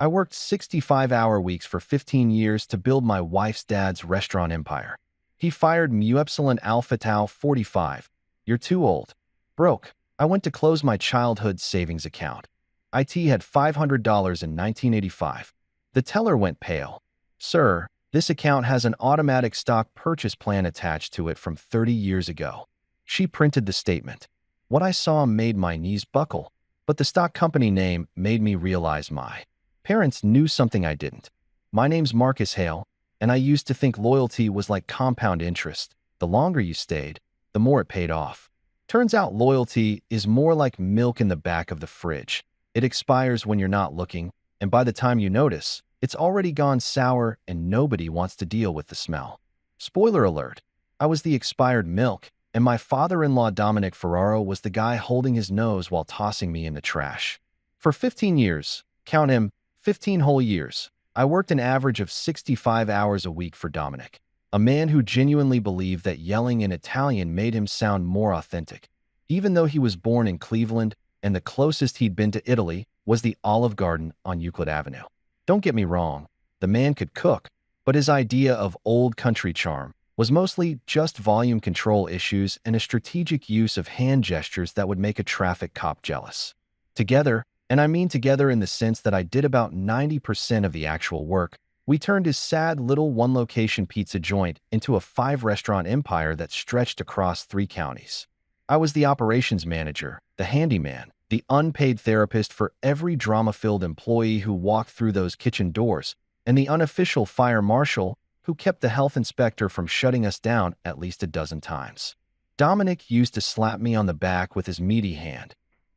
I worked 65-hour weeks for 15 years to build my wife's dad's restaurant empire. He fired Mu Epsilon Alpha Tau 45. You're too old. Broke. I went to close my childhood savings account. IT had $500 in 1985. The teller went pale. Sir, this account has an automatic stock purchase plan attached to it from 30 years ago. She printed the statement. What I saw made my knees buckle, but the stock company name made me realize my parents knew something I didn't. My name's Marcus Hale, and I used to think loyalty was like compound interest. The longer you stayed, the more it paid off. Turns out loyalty is more like milk in the back of the fridge. It expires when you're not looking, and by the time you notice, it's already gone sour and nobody wants to deal with the smell. Spoiler alert, I was the expired milk, and my father-in-law Dominic Ferraro was the guy holding his nose while tossing me in the trash. For 15 years, count him, 15 whole years, I worked an average of 65 hours a week for Dominic, a man who genuinely believed that yelling in Italian made him sound more authentic. Even though he was born in Cleveland and the closest he'd been to Italy was the Olive Garden on Euclid Avenue. Don't get me wrong, the man could cook, but his idea of old country charm was mostly just volume control issues and a strategic use of hand gestures that would make a traffic cop jealous. Together, and I mean together in the sense that I did about 90% of the actual work, we turned his sad little one-location pizza joint into a 5-restaurant empire that stretched across 3 counties. I was the operations manager, the handyman, the unpaid therapist for every drama-filled employee who walked through those kitchen doors, and the unofficial fire marshal who kept the health inspector from shutting us down at least a dozen times. Dominic used to slap me on the back with his meaty hand,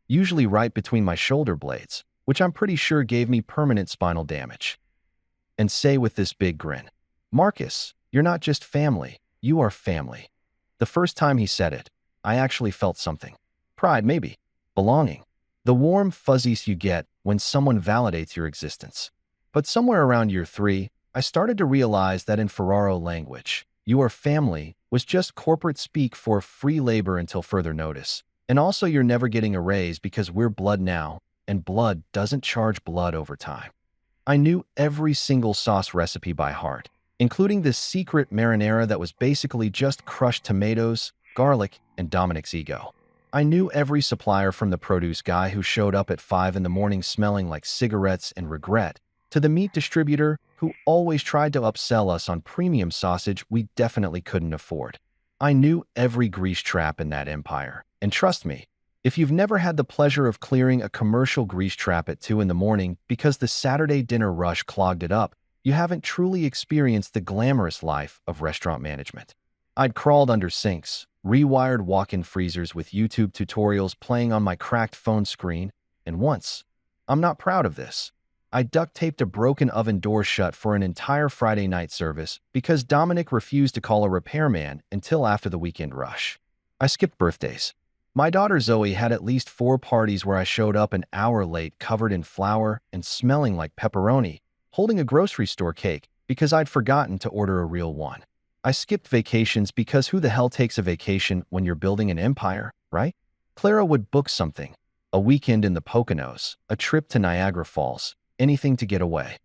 usually right between my shoulder blades, which I'm pretty sure gave me permanent spinal damage, and say with this big grin, "Marcus, you're not just family, you are family." The first time he said it, I actually felt something. Pride, maybe. Belonging. The warm fuzzies you get when someone validates your existence. But somewhere around year 3, I started to realize that in Ferraro language, "you are family" was just corporate speak for free labor until further notice. And also you're never getting a raise because we're blood now, and blood doesn't charge blood over time. I knew every single sauce recipe by heart, including this secret marinara that was basically just crushed tomatoes, garlic, and Dominic's ego. I knew every supplier from the produce guy who showed up at 5 in the morning smelling like cigarettes and regret, to the meat distributor who always tried to upsell us on premium sausage we definitely couldn't afford. I knew every grease trap in that empire. And trust me, if you've never had the pleasure of clearing a commercial grease trap at 2 in the morning because the Saturday dinner rush clogged it up, you haven't truly experienced the glamorous life of restaurant management. I'd crawled under sinks, rewired walk-in freezers with YouTube tutorials playing on my cracked phone screen, and once, I'm not proud of this, I duct-taped a broken oven door shut for an entire Friday night service because Dominic refused to call a repairman until after the weekend rush. I skipped birthdays. My daughter Zoe had at least 4 parties where I showed up an hour late covered in flour and smelling like pepperoni, holding a grocery store cake because I'd forgotten to order a real one. I skipped vacations because who the hell takes a vacation when you're building an empire, right? Clara would book something, a weekend in the Poconos, a trip to Niagara Falls, anything to get away.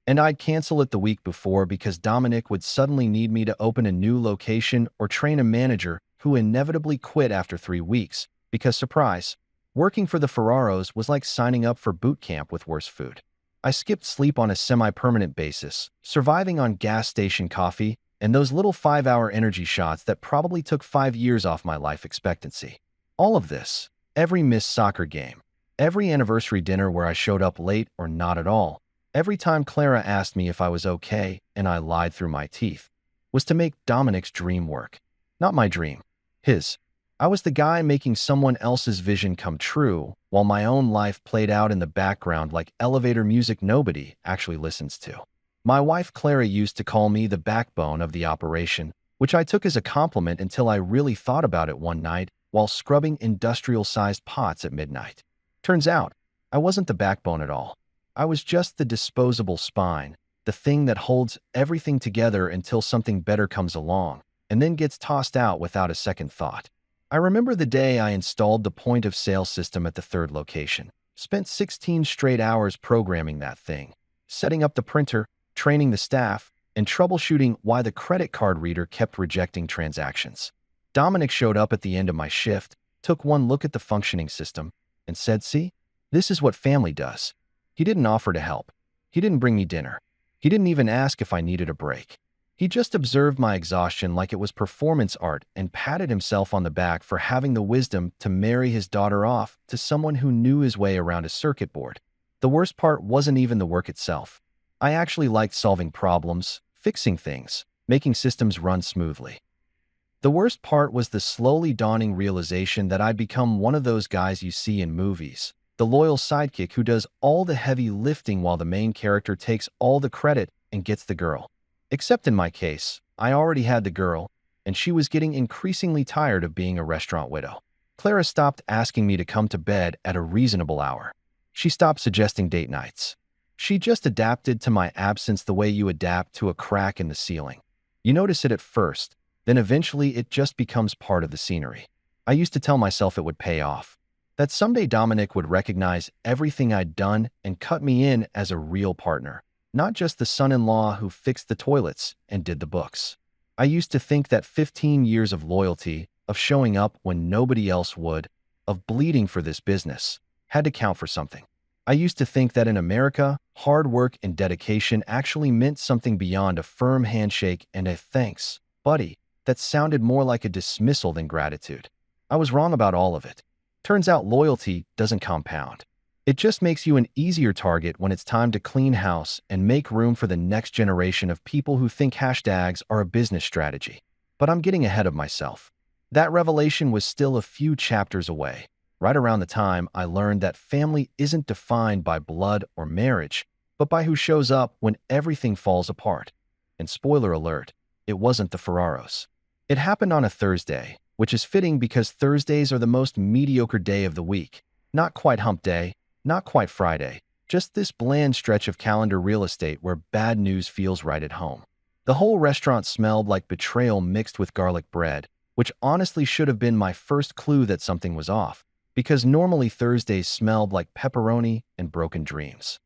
And I'd cancel it the week before because Dominic would suddenly need me to open a new location or train a manager who inevitably quit after 3 weeks because, surprise, working for the Ferraros was like signing up for boot camp with worse food. I skipped sleep on a semi-permanent basis, surviving on gas station coffee and those little 5-hour energy shots that probably took 5 years off my life expectancy. All of this, every missed soccer game, every anniversary dinner where I showed up late or not at all, every time Clara asked me if I was okay and I lied through my teeth, was to make Dominic's dream work. Not my dream. His. I was the guy making someone else's vision come true, while my own life played out in the background like elevator music nobody actually listens to. My wife Clara used to call me the backbone of the operation, which I took as a compliment until I really thought about it one night while scrubbing industrial-sized pots at midnight. Turns out, I wasn't the backbone at all. I was just the disposable spine, the thing that holds everything together until something better comes along, and then gets tossed out without a second thought. I remember the day I installed the point-of-sale system at the 3rd location. Spent 16 straight hours programming that thing, setting up the printer, training the staff, and troubleshooting why the credit card reader kept rejecting transactions. Dominic showed up at the end of my shift, took one look at the functioning system, and said, "See, this is what family does." He didn't offer to help. He didn't bring me dinner. He didn't even ask if I needed a break. He just observed my exhaustion like it was performance art and patted himself on the back for having the wisdom to marry his daughter off to someone who knew his way around a circuit board. The worst part wasn't even the work itself. I actually liked solving problems, fixing things, making systems run smoothly. The worst part was the slowly dawning realization that I'd become one of those guys you see in movies, the loyal sidekick who does all the heavy lifting while the main character takes all the credit and gets the girl. Except in my case, I already had the girl, and she was getting increasingly tired of being a restaurant widow. Clara stopped asking me to come to bed at a reasonable hour. She stopped suggesting date nights. She just adapted to my absence the way you adapt to a crack in the ceiling. You notice it at first, then eventually it just becomes part of the scenery. I used to tell myself it would pay off, that someday Dominic would recognize everything I'd done and cut me in as a real partner, not just the son-in-law who fixed the toilets and did the books. I used to think that 15 years of loyalty, of showing up when nobody else would, of bleeding for this business, had to count for something. I used to think that in America, hard work and dedication actually meant something beyond a firm handshake and a "thanks, buddy," that sounded more like a dismissal than gratitude. I was wrong about all of it. Turns out loyalty doesn't compound. It just makes you an easier target when it's time to clean house and make room for the next generation of people who think hashtags are a business strategy. But I'm getting ahead of myself. That revelation was still a few chapters away, right around the time I learned that family isn't defined by blood or marriage, but by who shows up when everything falls apart. And spoiler alert, it wasn't the Ferraros. It happened on a Thursday, which is fitting because Thursdays are the most mediocre day of the week. Not quite hump day, not quite Friday, just this bland stretch of calendar real estate where bad news feels right at home. The whole restaurant smelled like betrayal mixed with garlic bread, which honestly should have been my first clue that something was off, because normally Thursdays smelled like pepperoni and broken dreams.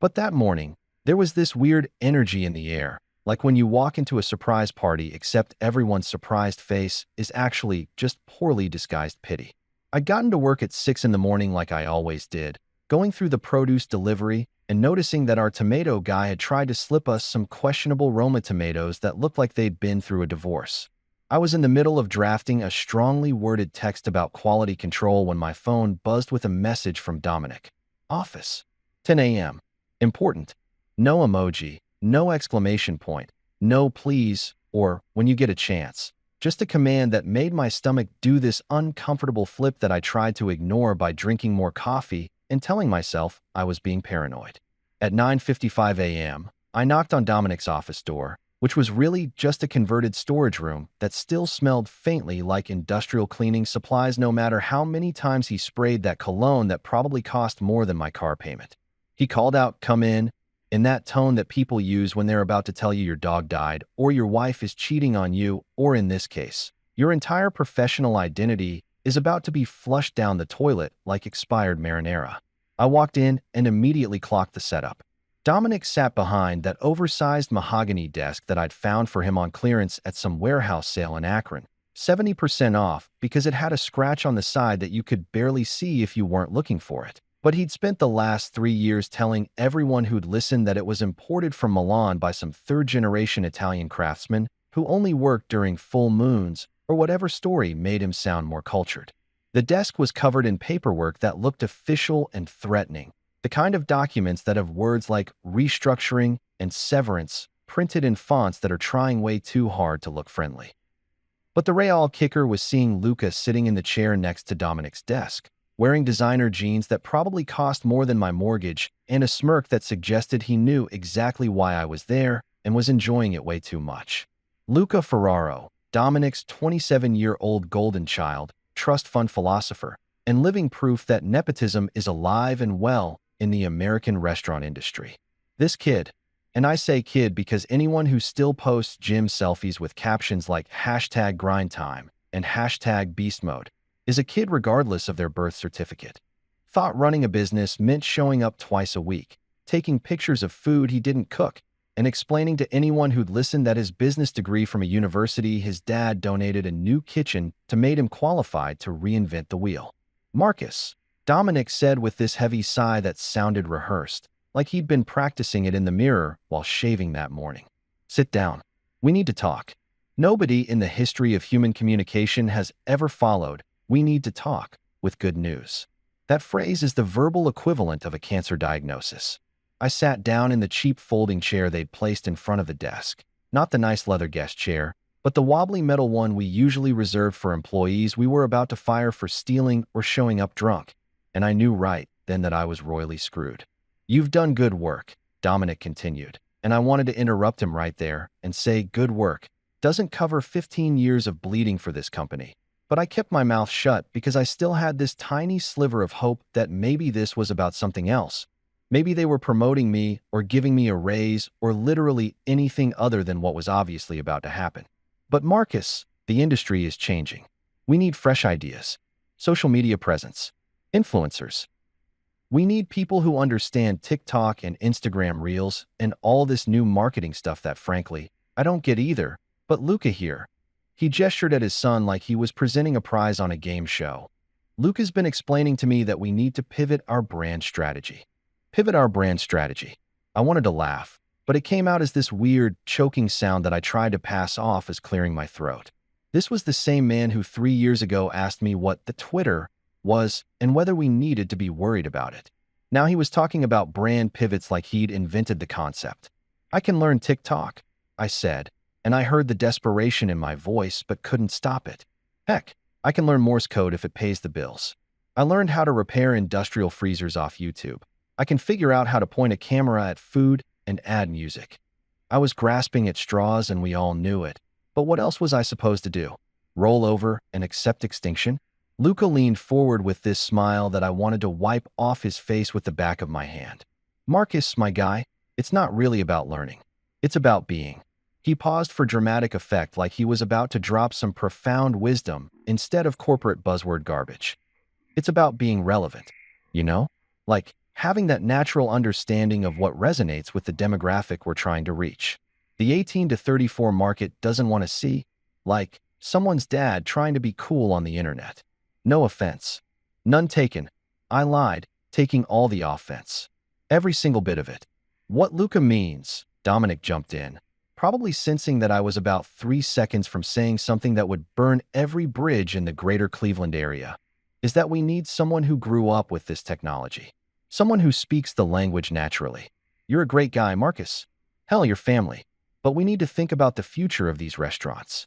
But that morning, there was this weird energy in the air, like when you walk into a surprise party except everyone's surprised face is actually just poorly disguised pity. I'd gotten to work at 6 in the morning like I always did, going through the produce delivery and noticing that our tomato guy had tried to slip us some questionable Roma tomatoes that looked like they'd been through a divorce. I was in the middle of drafting a strongly worded text about quality control when my phone buzzed with a message from Dominic. Office. 10 a.m. Important. No emoji, no exclamation point, no please, or when you get a chance. Just a command that made my stomach do this uncomfortable flip that I tried to ignore by drinking more coffee and telling myself I was being paranoid. At 9:55 a.m., I knocked on Dominic's office door, which was really just a converted storage room that still smelled faintly like industrial cleaning supplies no matter how many times he sprayed that cologne that probably cost more than my car payment. He called out, "Come in that tone that people use when they're about to tell you your dog died, or your wife is cheating on you, or in this case, your entire professional identity is about to be flushed down the toilet like expired marinara. I walked in and immediately clocked the setup. Dominic sat behind that oversized mahogany desk that I'd found for him on clearance at some warehouse sale in Akron, 70% off because it had a scratch on the side that you could barely see if you weren't looking for it. But he'd spent the last 3 years telling everyone who'd listened that it was imported from Milan by some third-generation Italian craftsman who only worked during full moons or whatever story made him sound more cultured. The desk was covered in paperwork that looked official and threatening, the kind of documents that have words like restructuring and severance printed in fonts that are trying way too hard to look friendly. But the real kicker was seeing Luca sitting in the chair next to Dominic's desk, wearing designer jeans that probably cost more than my mortgage, and a smirk that suggested he knew exactly why I was there and was enjoying it way too much. Luca Ferraro, Dominic's 27-year-old golden child, trust fund philosopher, and living proof that nepotism is alive and well in the American restaurant industry. This kid, and I say kid because anyone who still posts gym selfies with captions like #grindtime and #beast mode, is a kid regardless of their birth certificate. Thought running a business meant showing up twice a week, taking pictures of food he didn't cook, and explaining to anyone who'd listen that his business degree from a university his dad donated a new kitchen to made him qualified to reinvent the wheel. Marcus, Dominic said with this heavy sigh that sounded rehearsed, like he'd been practicing it in the mirror while shaving that morning. Sit down. We need to talk. Nobody in the history of human communication has ever followed "we need to talk" with good news. That phrase is the verbal equivalent of a cancer diagnosis. I sat down in the cheap folding chair they'd placed in front of the desk. Not the nice leather guest chair, but the wobbly metal one we usually reserved for employees we were about to fire for stealing or showing up drunk. And I knew right then that I was royally screwed. "You've done good work," Dominic continued, and I wanted to interrupt him right there and say good work doesn't cover 15 years of bleeding for this company. But I kept my mouth shut because I still had this tiny sliver of hope that maybe this was about something else. Maybe they were promoting me or giving me a raise or literally anything other than what was obviously about to happen. But Marcus, the industry is changing. We need fresh ideas, social media presence, influencers. We need people who understand TikTok and Instagram Reels and all this new marketing stuff that, frankly, I don't get either. But Luca here. He gestured at his son like he was presenting a prize on a game show. Luca's been explaining to me that we need to pivot our brand strategy. Pivot our brand strategy. I wanted to laugh, but it came out as this weird, choking sound that I tried to pass off as clearing my throat. This was the same man who 3 years ago asked me what the Twitter was and whether we needed to be worried about it. Now he was talking about brand pivots like he'd invented the concept. "I can learn TikTok," I said, and I heard the desperation in my voice but couldn't stop it. "Heck, I can learn Morse code if it pays the bills. I learned how to repair industrial freezers off YouTube. I can figure out how to point a camera at food and add music." I was grasping at straws and we all knew it. But what else was I supposed to do? Roll over and accept extinction? Luca leaned forward with this smile that I wanted to wipe off his face with the back of my hand. "Marcus, my guy, it's not really about learning. It's about being." He paused for dramatic effect like he was about to drop some profound wisdom instead of corporate buzzword garbage. "It's about being relevant, you know? Like having that natural understanding of what resonates with the demographic we're trying to reach. The 18 to 34 market doesn't want to see, like, someone's dad trying to be cool on the internet. No offense. None taken. I lied, taking all the offense. Every single bit of it." "What Luca means," Dominic jumped in, probably sensing that I was about 3 seconds from saying something that would burn every bridge in the greater Cleveland area, "is that we need someone who grew up with this technology. Someone who speaks the language naturally. You're a great guy, Marcus. Hell, your family. But we need to think about the future of these restaurants."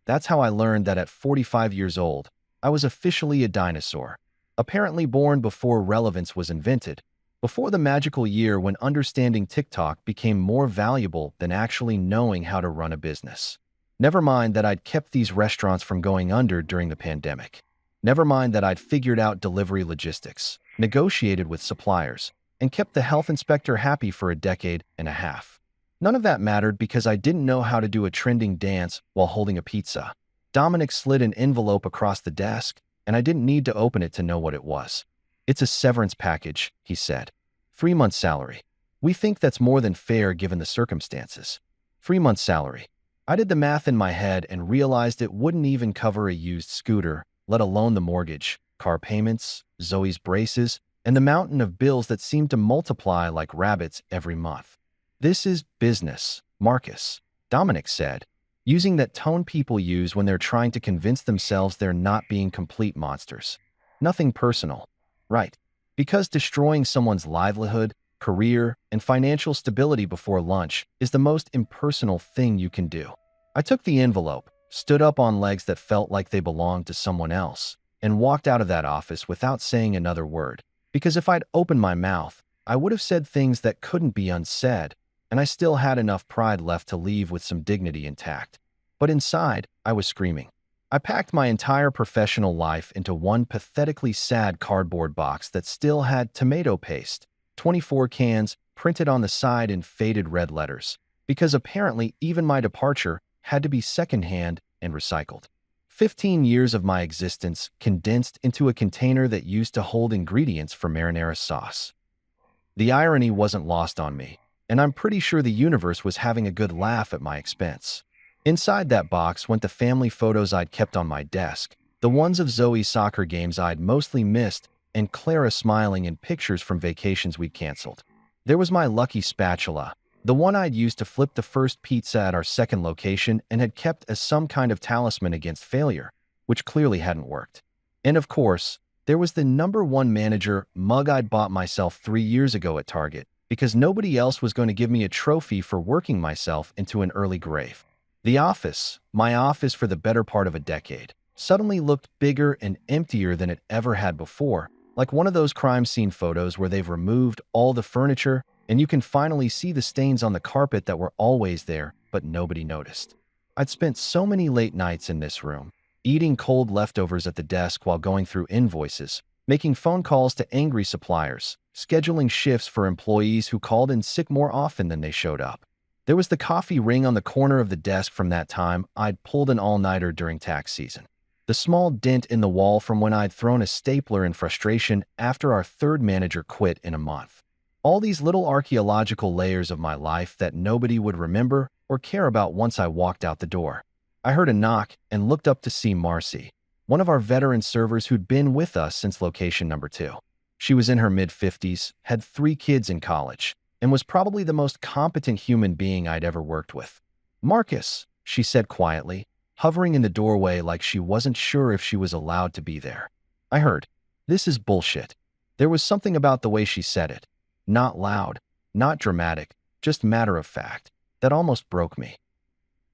That's how I learned that at 45 years old, I was officially a dinosaur, apparently born before relevance was invented, before the magical year when understanding TikTok became more valuable than actually knowing how to run a business. Never mind that I'd kept these restaurants from going under during the pandemic. Never mind that I'd figured out delivery logistics, negotiated with suppliers, and kept the health inspector happy for a decade and a half. None of that mattered because I didn't know how to do a trending dance while holding a pizza. Dominic slid an envelope across the desk, and I didn't need to open it to know what it was. "It's a severance package," he said. 3 months' salary. We think that's more than fair given the circumstances." 3 months' salary. I did the math in my head and realized it wouldn't even cover a used scooter, let alone the mortgage, car payments, Zoe's braces, and the mountain of bills that seemed to multiply like rabbits every month. "This is business, Marcus," Dominic said, using that tone people use when they're trying to convince themselves they're not being complete monsters. "Nothing personal, right? Because destroying someone's livelihood, career, and financial stability before lunch is the most impersonal thing you can do." I took the envelope, stood up on legs that felt like they belonged to someone else, and walked out of that office without saying another word. Because if I'd opened my mouth, I would have said things that couldn't be unsaid, and I still had enough pride left to leave with some dignity intact. But inside, I was screaming. I packed my entire professional life into one pathetically sad cardboard box that still had tomato paste, 24 cans printed on the side in faded red letters, because apparently even my departure had to be secondhand and recycled. 15 years of my existence condensed into a container that used to hold ingredients for marinara sauce. The irony wasn't lost on me, and I'm pretty sure the universe was having a good laugh at my expense. Inside that box went the family photos I'd kept on my desk, the ones of Zoe's soccer games I'd mostly missed, and Clara smiling in pictures from vacations we'd canceled. There was my lucky spatula, the one I'd used to flip the first pizza at our second location and had kept as some kind of talisman against failure, which clearly hadn't worked. And of course, there was the #1 manager mug I'd bought myself 3 years ago at Target because nobody else was going to give me a trophy for working myself into an early grave. The office, my office for the better part of a decade, suddenly looked bigger and emptier than it ever had before, like one of those crime scene photos where they've removed all the furniture and you can finally see the stains on the carpet that were always there, but nobody noticed. I'd spent so many late nights in this room, eating cold leftovers at the desk while going through invoices, making phone calls to angry suppliers, scheduling shifts for employees who called in sick more often than they showed up. There was the coffee ring on the corner of the desk from that time I'd pulled an all-nighter during tax season. The small dent in the wall from when I'd thrown a stapler in frustration after our third manager quit in a month. All these little archaeological layers of my life that nobody would remember or care about once I walked out the door. I heard a knock and looked up to see Marcy, one of our veteran servers who'd been with us since location number 2. She was in her mid-50s, had 3 kids in college, and was probably the most competent human being I'd ever worked with. "Marcus," she said quietly, hovering in the doorway like she wasn't sure if she was allowed to be there. I heard, "This is bullshit." There was something about the way she said it. Not loud, not dramatic, just matter of fact, that almost broke me.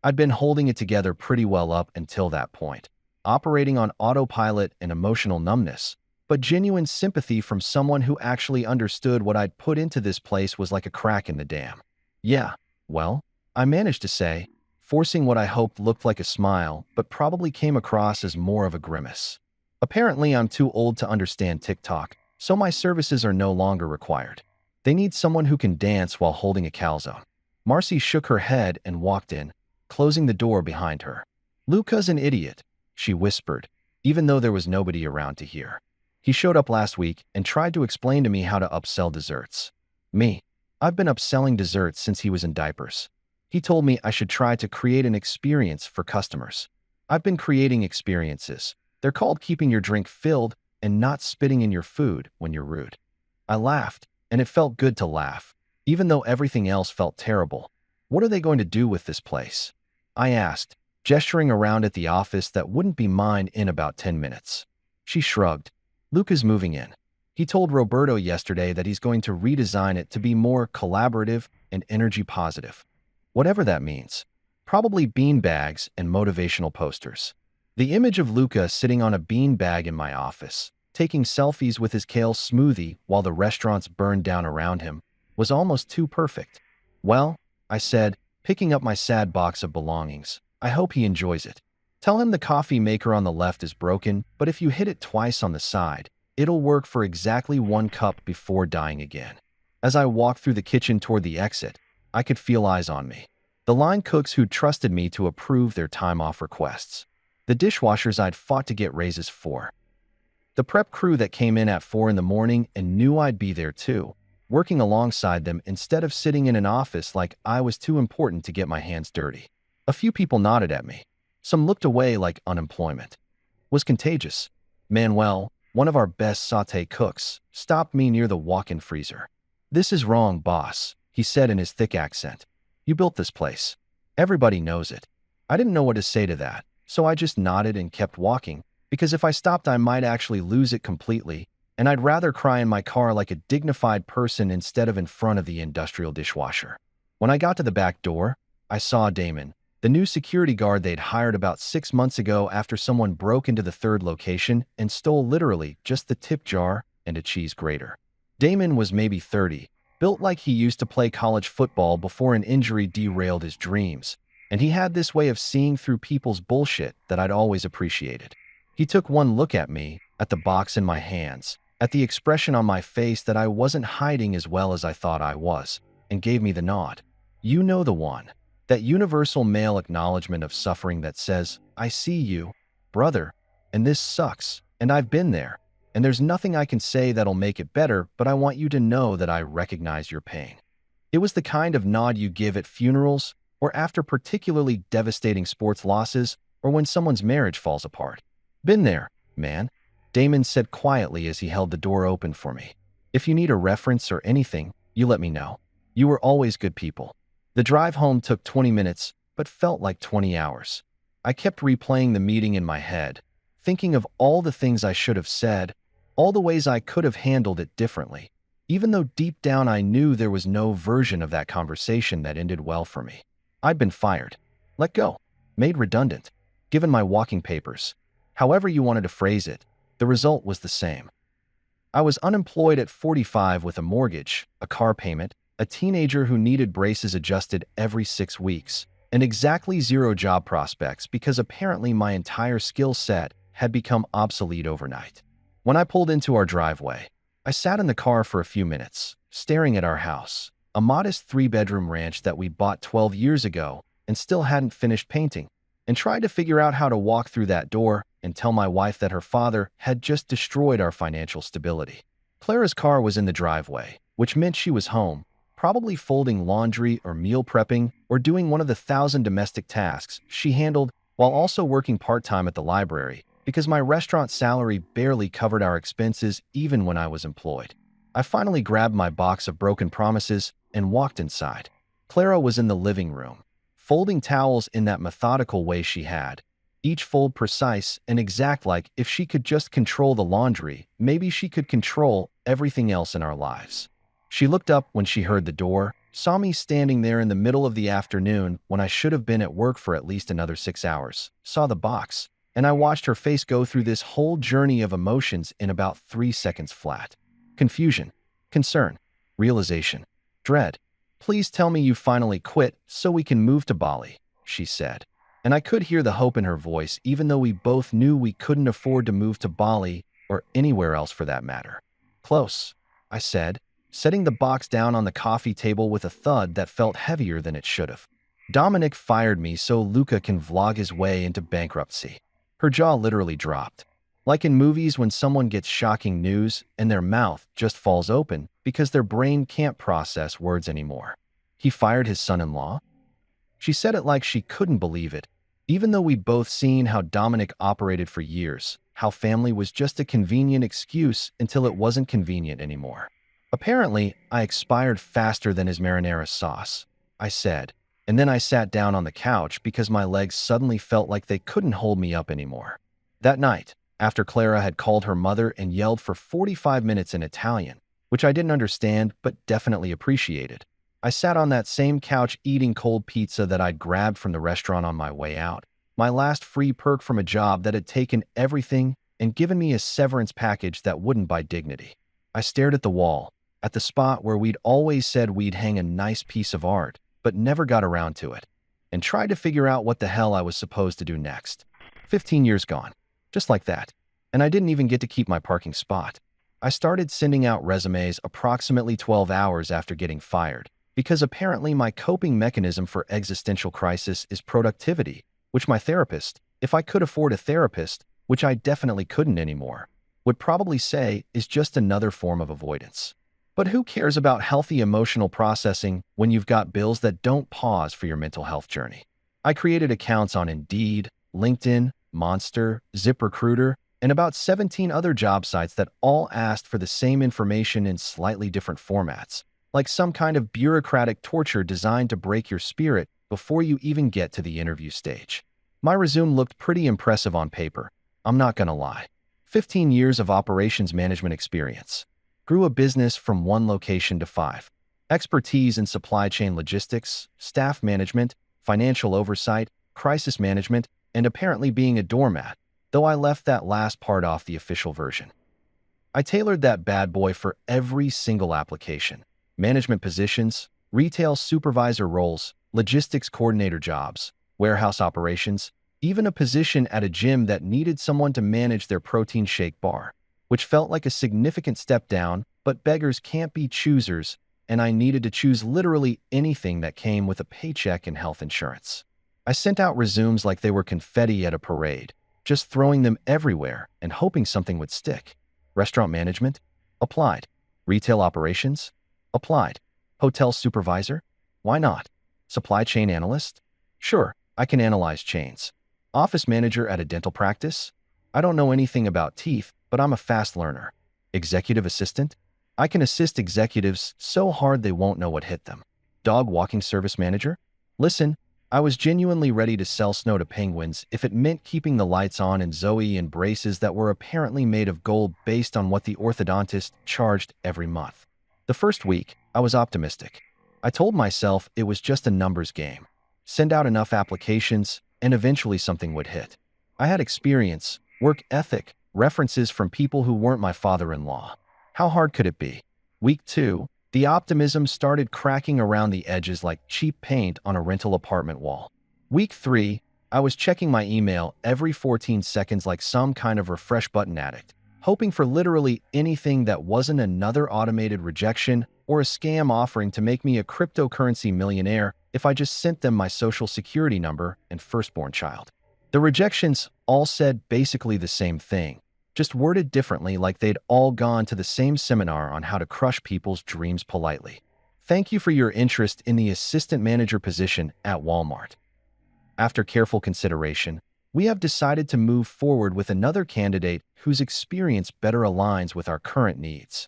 I'd been holding it together pretty well up until that point, operating on autopilot and emotional numbness, but genuine sympathy from someone who actually understood what I'd put into this place was like a crack in the dam. "Yeah, well," I managed to say, forcing what I hoped looked like a smile, but probably came across as more of a grimace. "Apparently, I'm too old to understand TikTok, so my services are no longer required. They need someone who can dance while holding a calzone." Marcy shook her head and walked in, closing the door behind her. "Luca's an idiot," she whispered, even though there was nobody around to hear. "He showed up last week and tried to explain to me how to upsell desserts." Me. I've been upselling desserts since he was in diapers. He told me I should try to create an experience for customers. I've been creating experiences. They're called keeping your drink filled and not spitting in your food when you're rude. I laughed, and it felt good to laugh, even though everything else felt terrible. "What are they going to do with this place?" I asked, gesturing around at the office that wouldn't be mine in about 10 minutes. She shrugged. "Luca's moving in. He told Roberto yesterday that he's going to redesign it to be more collaborative and energy positive. Whatever that means. Probably bean bags and motivational posters." The image of Luca sitting on a bean bag in my office, taking selfies with his kale smoothie while the restaurants burned down around him, was almost too perfect. "Well," I said, picking up my sad box of belongings, "I hope he enjoys it. Tell him the coffee maker on the left is broken, but if you hit it twice on the side, it'll work for exactly 1 cup before dying again." As I walked through the kitchen toward the exit, I could feel eyes on me. The line cooks who'd trusted me to approve their time-off requests. The dishwashers I'd fought to get raises for. The prep crew that came in at 4 in the morning and knew I'd be there too, working alongside them instead of sitting in an office like I was too important to get my hands dirty. A few people nodded at me. Some looked away like unemployment was contagious. Manuel, one of our best sauté cooks, stopped me near the walk-in freezer. "This is wrong, boss," he said in his thick accent. "You built this place. Everybody knows it." I didn't know what to say to that, so I just nodded and kept walking, because if I stopped I might actually lose it completely, and I'd rather cry in my car like a dignified person instead of in front of the industrial dishwasher. When I got to the back door, I saw Damon, the new security guard they'd hired about 6 months ago after someone broke into the third location and stole literally just the tip jar and a cheese grater. Damon was maybe 30, built like he used to play college football before an injury derailed his dreams, and he had this way of seeing through people's bullshit that I'd always appreciated. He took one look at me, at the box in my hands, at the expression on my face that I wasn't hiding as well as I thought I was, and gave me the nod. "You know the one. That universal male acknowledgement of suffering that says, 'I see you.'" brother, and this sucks, and I've been there, and there's nothing I can say that'll make it better, but I want you to know that I recognize your pain. It was the kind of nod you give at funerals or after particularly devastating sports losses or when someone's marriage falls apart. Been there, man, Damon said quietly as he held the door open for me. If you need a reference or anything, you let me know. You were always good people. The drive home took 20 minutes, but felt like 20 hours. I kept replaying the meeting in my head, thinking of all the things I should have said, all the ways I could have handled it differently, even though deep down I knew there was no version of that conversation that ended well for me. I'd been fired, let go, made redundant, given my walking papers. However you wanted to phrase it, the result was the same. I was unemployed at 45 with a mortgage, a car payment, a teenager who needed braces adjusted every 6 weeks, and exactly zero job prospects because apparently my entire skill set had become obsolete overnight. When I pulled into our driveway, I sat in the car for a few minutes, staring at our house, a modest 3-bedroom ranch that we bought 12 years ago and still hadn't finished painting, and tried to figure out how to walk through that door and tell my wife that her father had just destroyed our financial stability. Clara's car was in the driveway, which meant she was home, probably folding laundry or meal prepping or doing one of the 1,000 domestic tasks she handled while also working part-time at the library because my restaurant salary barely covered our expenses even when I was employed. I finally grabbed my box of broken promises and walked inside. Clara was in the living room, folding towels in that methodical way she had, each fold precise and exact, like if she could just control the laundry, maybe she could control everything else in our lives. She looked up when she heard the door, saw me standing there in the middle of the afternoon when I should have been at work for at least another 6 hours, saw the box, and I watched her face go through this whole journey of emotions in about 3 seconds flat. Confusion, concern, realization, dread. "Please tell me you finally quit so we can move to Bali," she said. And I could hear the hope in her voice even though we both knew we couldn't afford to move to Bali or anywhere else for that matter. "Close," I said, setting the box down on the coffee table with a thud that felt heavier than it should have. "Dominic fired me so Luca can vlog his way into bankruptcy." Her jaw literally dropped. Like in movies when someone gets shocking news and their mouth just falls open because their brain can't process words anymore. "He fired his son-in-law?" She said it like she couldn't believe it, even though we'd both seen how Dominic operated for years, how family was just a convenient excuse until it wasn't convenient anymore. "Apparently, I expired faster than his marinara sauce," I said, and then I sat down on the couch because my legs suddenly felt like they couldn't hold me up anymore. That night, after Clara had called her mother and yelled for 45 minutes in Italian, which I didn't understand but definitely appreciated, I sat on that same couch eating cold pizza that I'd grabbed from the restaurant on my way out, my last free perk from a job that had taken everything and given me a severance package that wouldn't buy dignity. I stared at the wall, at the spot where we'd always said we'd hang a nice piece of art, but never got around to it, and tried to figure out what the hell I was supposed to do next. 15 years gone, just like that, and I didn't even get to keep my parking spot. I started sending out resumes approximately 12 hours after getting fired, because apparently my coping mechanism for existential crisis is productivity, which my therapist, if I could afford a therapist, which I definitely couldn't anymore, would probably say is just another form of avoidance. But who cares about healthy emotional processing when you've got bills that don't pause for your mental health journey? I created accounts on Indeed, LinkedIn, Monster, ZipRecruiter, and about 17 other job sites that all asked for the same information in slightly different formats, like some kind of bureaucratic torture designed to break your spirit before you even get to the interview stage. My resume looked pretty impressive on paper, I'm not gonna lie. 15 years of operations management experience. Grew a business from 1 location to 5. Expertise in supply chain logistics, staff management, financial oversight, crisis management, and apparently being a doormat, though I left that last part off the official version. I tailored that bad boy for every single application. Management positions, retail supervisor roles, logistics coordinator jobs, warehouse operations, even a position at a gym that needed someone to manage their protein shake bar, which felt like a significant step down, but beggars can't be choosers, and I needed to choose literally anything that came with a paycheck and health insurance. I sent out resumes like they were confetti at a parade, just throwing them everywhere and hoping something would stick. Restaurant management? Applied. Retail operations? Applied. Hotel supervisor? Why not? Supply chain analyst? Sure, I can analyze chains. Office manager at a dental practice? I don't know anything about teeth, but I'm a fast learner. Executive assistant? I can assist executives so hard they won't know what hit them. Dog walking service manager? Listen, I was genuinely ready to sell snow to penguins if it meant keeping the lights on and Zoe in braces that were apparently made of gold based on what the orthodontist charged every month. The first week, I was optimistic. I told myself it was just a numbers game. Send out enough applications, and eventually something would hit. I had experience, work ethic, references from people who weren't my father-in-law. How hard could it be? Week 2, the optimism started cracking around the edges like cheap paint on a rental apartment wall. Week 3, I was checking my email every 14 seconds like some kind of refresh button addict, hoping for literally anything that wasn't another automated rejection or a scam offering to make me a cryptocurrency millionaire if I just sent them my social security number and firstborn child. The rejections all said basically the same thing, just worded differently like they'd all gone to the same seminar on how to crush people's dreams politely. Thank you for your interest in the assistant manager position at Walmart. After careful consideration, we have decided to move forward with another candidate whose experience better aligns with our current needs.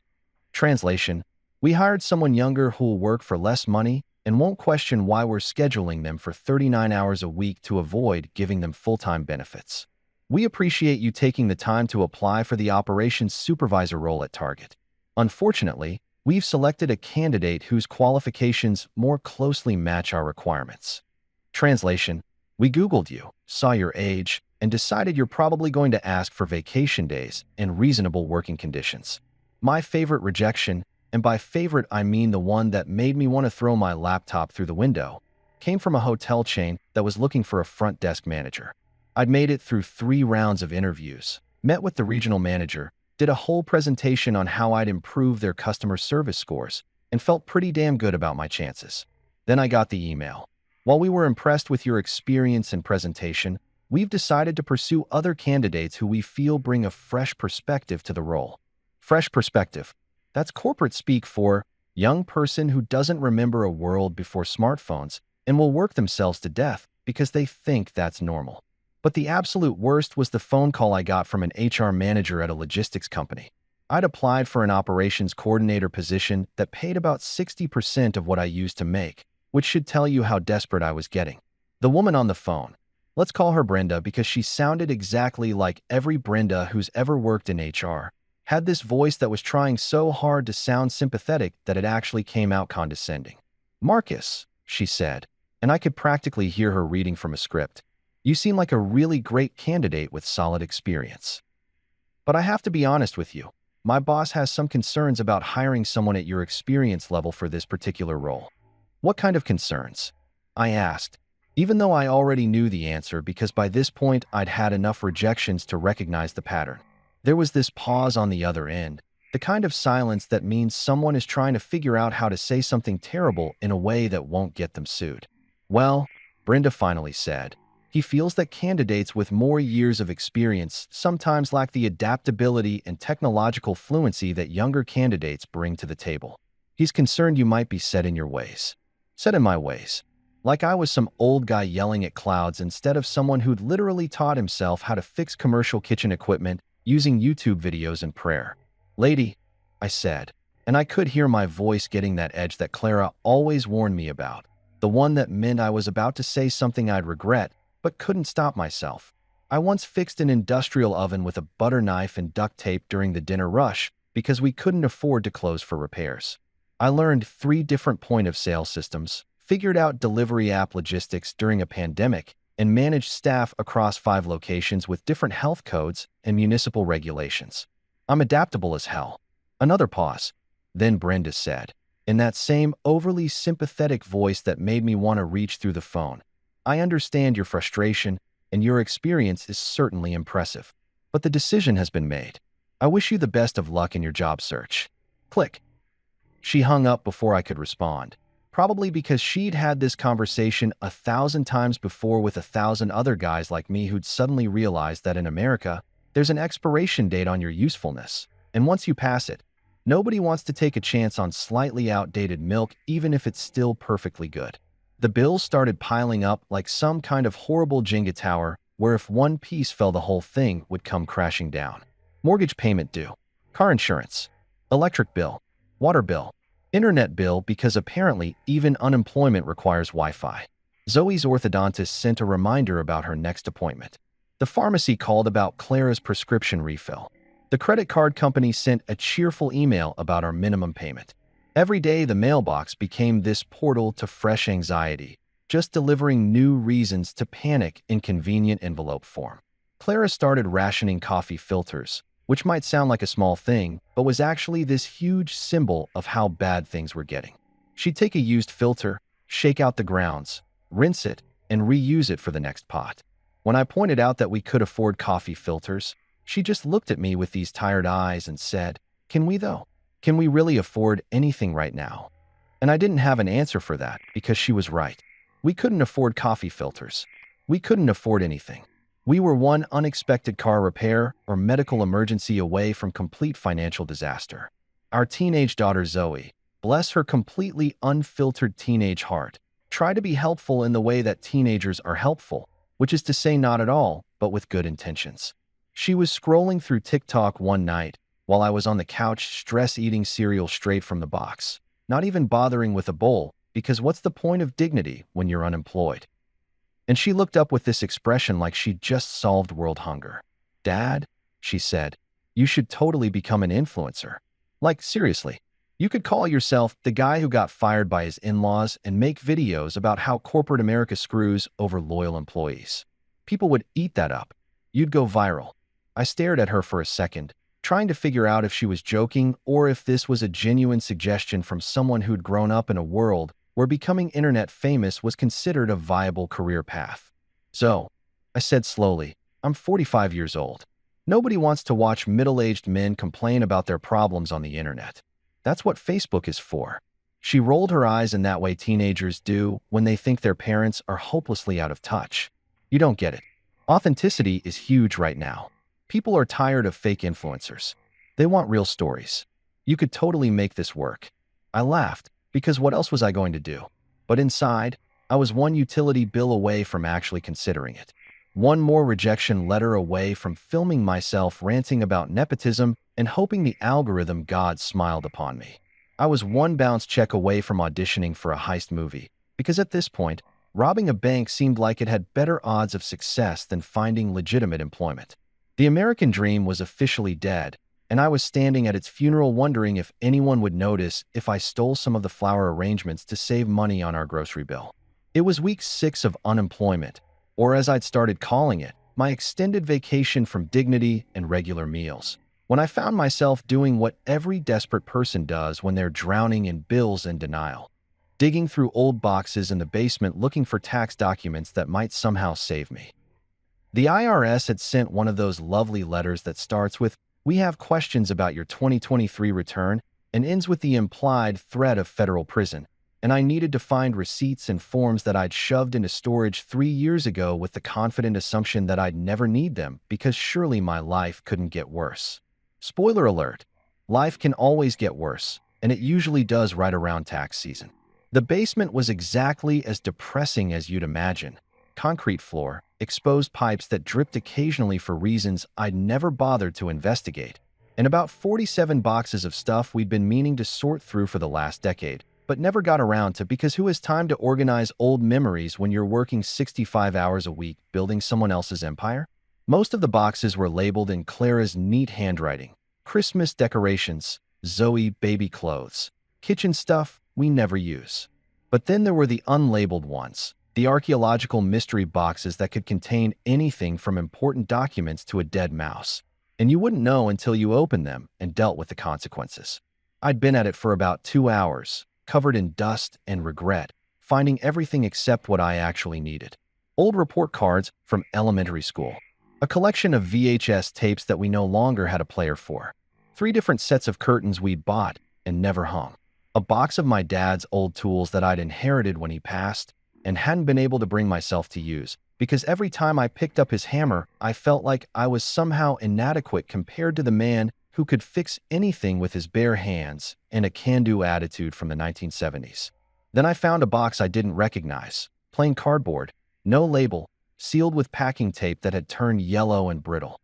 Translation: we hired someone younger who will work for less money and won't question why we're scheduling them for 39 hours a week to avoid giving them full-time benefits. We appreciate you taking the time to apply for the operations supervisor role at Target. Unfortunately, we've selected a candidate whose qualifications more closely match our requirements. Translation: we Googled you, saw your age, and decided you're probably going to ask for vacation days and reasonable working conditions. My favorite rejection, and by favorite I mean the one that made me want to throw my laptop through the window, came from a hotel chain that was looking for a front desk manager. I'd made it through 3 rounds of interviews, met with the regional manager, did a whole presentation on how I'd improve their customer service scores, and felt pretty damn good about my chances. Then I got the email. While we were impressed with your experience and presentation, we've decided to pursue other candidates who we feel bring a fresh perspective to the role. Fresh perspective. That's corporate speak for young person who doesn't remember a world before smartphones and will work themselves to death because they think that's normal. But the absolute worst was the phone call I got from an HR manager at a logistics company. I'd applied for an operations coordinator position that paid about 60% of what I used to make, which should tell you how desperate I was getting. The woman on the phone, let's call her Brenda because she sounded exactly like every Brenda who's ever worked in HR, had this voice that was trying so hard to sound sympathetic that it actually came out condescending. "Marcus," she said, and I could practically hear her reading from a script. "You seem like a really great candidate with solid experience. But I have to be honest with you. My boss has some concerns about hiring someone at your experience level for this particular role." "What kind of concerns?" I asked, even though I already knew the answer because by this point I'd had enough rejections to recognize the pattern. There was this pause on the other end, the kind of silence that means someone is trying to figure out how to say something terrible in a way that won't get them sued. "Well," Brenda finally said, "he feels that candidates with more years of experience sometimes lack the adaptability and technological fluency that younger candidates bring to the table. He's concerned you might be set in your ways." Set in my ways. Like I was some old guy yelling at clouds instead of someone who'd literally taught himself how to fix commercial kitchen equipment using YouTube videos and prayer. "Lady," I said, and I could hear my voice getting that edge that Clara always warned me about, the one that meant I was about to say something I'd regret, but couldn't stop myself. I once fixed an industrial oven with a butter knife and duct tape during the dinner rush because we couldn't afford to close for repairs. I learned 3 different point-of-sale systems, figured out delivery app logistics during a pandemic, and managed staff across 5 locations with different health codes and municipal regulations. I'm adaptable as hell. Another pause. Then Brenda said, in that same overly sympathetic voice that made me want to reach through the phone, "I understand your frustration, and your experience is certainly impressive. But the decision has been made. I wish you the best of luck in your job search." Click. She hung up before I could respond. Probably because she'd had this conversation 1,000 times before with 1,000 other guys like me who'd suddenly realized that in America, there's an expiration date on your usefulness. And once you pass it, nobody wants to take a chance on slightly outdated milk even if it's still perfectly good. The bills started piling up like some kind of horrible Jenga tower where if one piece fell the whole thing would come crashing down. Mortgage payment due, car insurance, electric bill, water bill, internet bill because apparently even unemployment requires Wi-Fi. Zoe's orthodontist sent a reminder about her next appointment. The pharmacy called about Clara's prescription refill. The credit card company sent a cheerful email about our minimum payment. Every day the mailbox became this portal to fresh anxiety, just delivering new reasons to panic in convenient envelope form. Clara started rationing coffee filters, which might sound like a small thing, but was actually this huge symbol of how bad things were getting. She'd take a used filter, shake out the grounds, rinse it, and reuse it for the next pot. When I pointed out that we could afford coffee filters, she just looked at me with these tired eyes and said, "Can we though? Can we really afford anything right now?" And I didn't have an answer for that because she was right. We couldn't afford coffee filters. We couldn't afford anything. We were one unexpected car repair or medical emergency away from complete financial disaster. Our teenage daughter Zoe, bless her completely unfiltered teenage heart, tried to be helpful in the way that teenagers are helpful, which is to say not at all, but with good intentions. She was scrolling through TikTok one night while I was on the couch stress-eating cereal straight from the box, not even bothering with a bowl, because what's the point of dignity when you're unemployed? And she looked up with this expression like she'd just solved world hunger. "Dad," she said, "you should totally become an influencer. Like, seriously, you could call yourself the guy who got fired by his in-laws and make videos about how corporate America screws over loyal employees. People would eat that up. You'd go viral." I stared at her for a second, trying to figure out if she was joking or if this was a genuine suggestion from someone who'd grown up in a world where becoming internet famous was considered a viable career path. "So," I said slowly, "I'm 45 years old. Nobody wants to watch middle-aged men complain about their problems on the internet. That's what Facebook is for." She rolled her eyes in that way teenagers do when they think their parents are hopelessly out of touch. "You don't get it. Authenticity is huge right now. People are tired of fake influencers. They want real stories. You could totally make this work." I laughed, because what else was I going to do? But inside, I was one utility bill away from actually considering it. One more rejection letter away from filming myself ranting about nepotism and hoping the algorithm god smiled upon me. I was one bounce check away from auditioning for a heist movie, because at this point, robbing a bank seemed like it had better odds of success than finding legitimate employment. The American dream was officially dead, and I was standing at its funeral wondering if anyone would notice if I stole some of the flower arrangements to save money on our grocery bill. It was week 6 of unemployment, or as I'd started calling it, my extended vacation from dignity and regular meals, when I found myself doing what every desperate person does when they're drowning in bills and denial, digging through old boxes in the basement looking for tax documents that might somehow save me. The IRS had sent one of those lovely letters that starts with, "We have questions about your 2023 return," and ends with the implied threat of federal prison, and I needed to find receipts and forms that I'd shoved into storage 3 years ago with the confident assumption that I'd never need them because surely my life couldn't get worse. Spoiler alert, life can always get worse, and it usually does right around tax season. The basement was exactly as depressing as you'd imagine. Concrete floor, exposed pipes that dripped occasionally for reasons I'd never bothered to investigate, and about 47 boxes of stuff we'd been meaning to sort through for the last decade, but never got around to because who has time to organize old memories when you're working 65 hours a week building someone else's empire? Most of the boxes were labeled in Clara's neat handwriting. Christmas decorations, Zoe baby clothes, kitchen stuff we never use. But then there were the unlabeled ones. The archaeological mystery boxes that could contain anything from important documents to a dead mouse. And you wouldn't know until you opened them and dealt with the consequences. I'd been at it for about 2 hours, covered in dust and regret, finding everything except what I actually needed. Old report cards from elementary school. A collection of VHS tapes that we no longer had a player for. 3 different sets of curtains we'd bought and never hung. a box of my dad's old tools that I'd inherited when he passed and hadn't been able to bring myself to use, because every time I picked up his hammer, I felt like I was somehow inadequate compared to the man who could fix anything with his bare hands and a can-do attitude from the 1970s. Then I found a box I didn't recognize, plain cardboard, no label, sealed with packing tape that had turned yellow and brittle.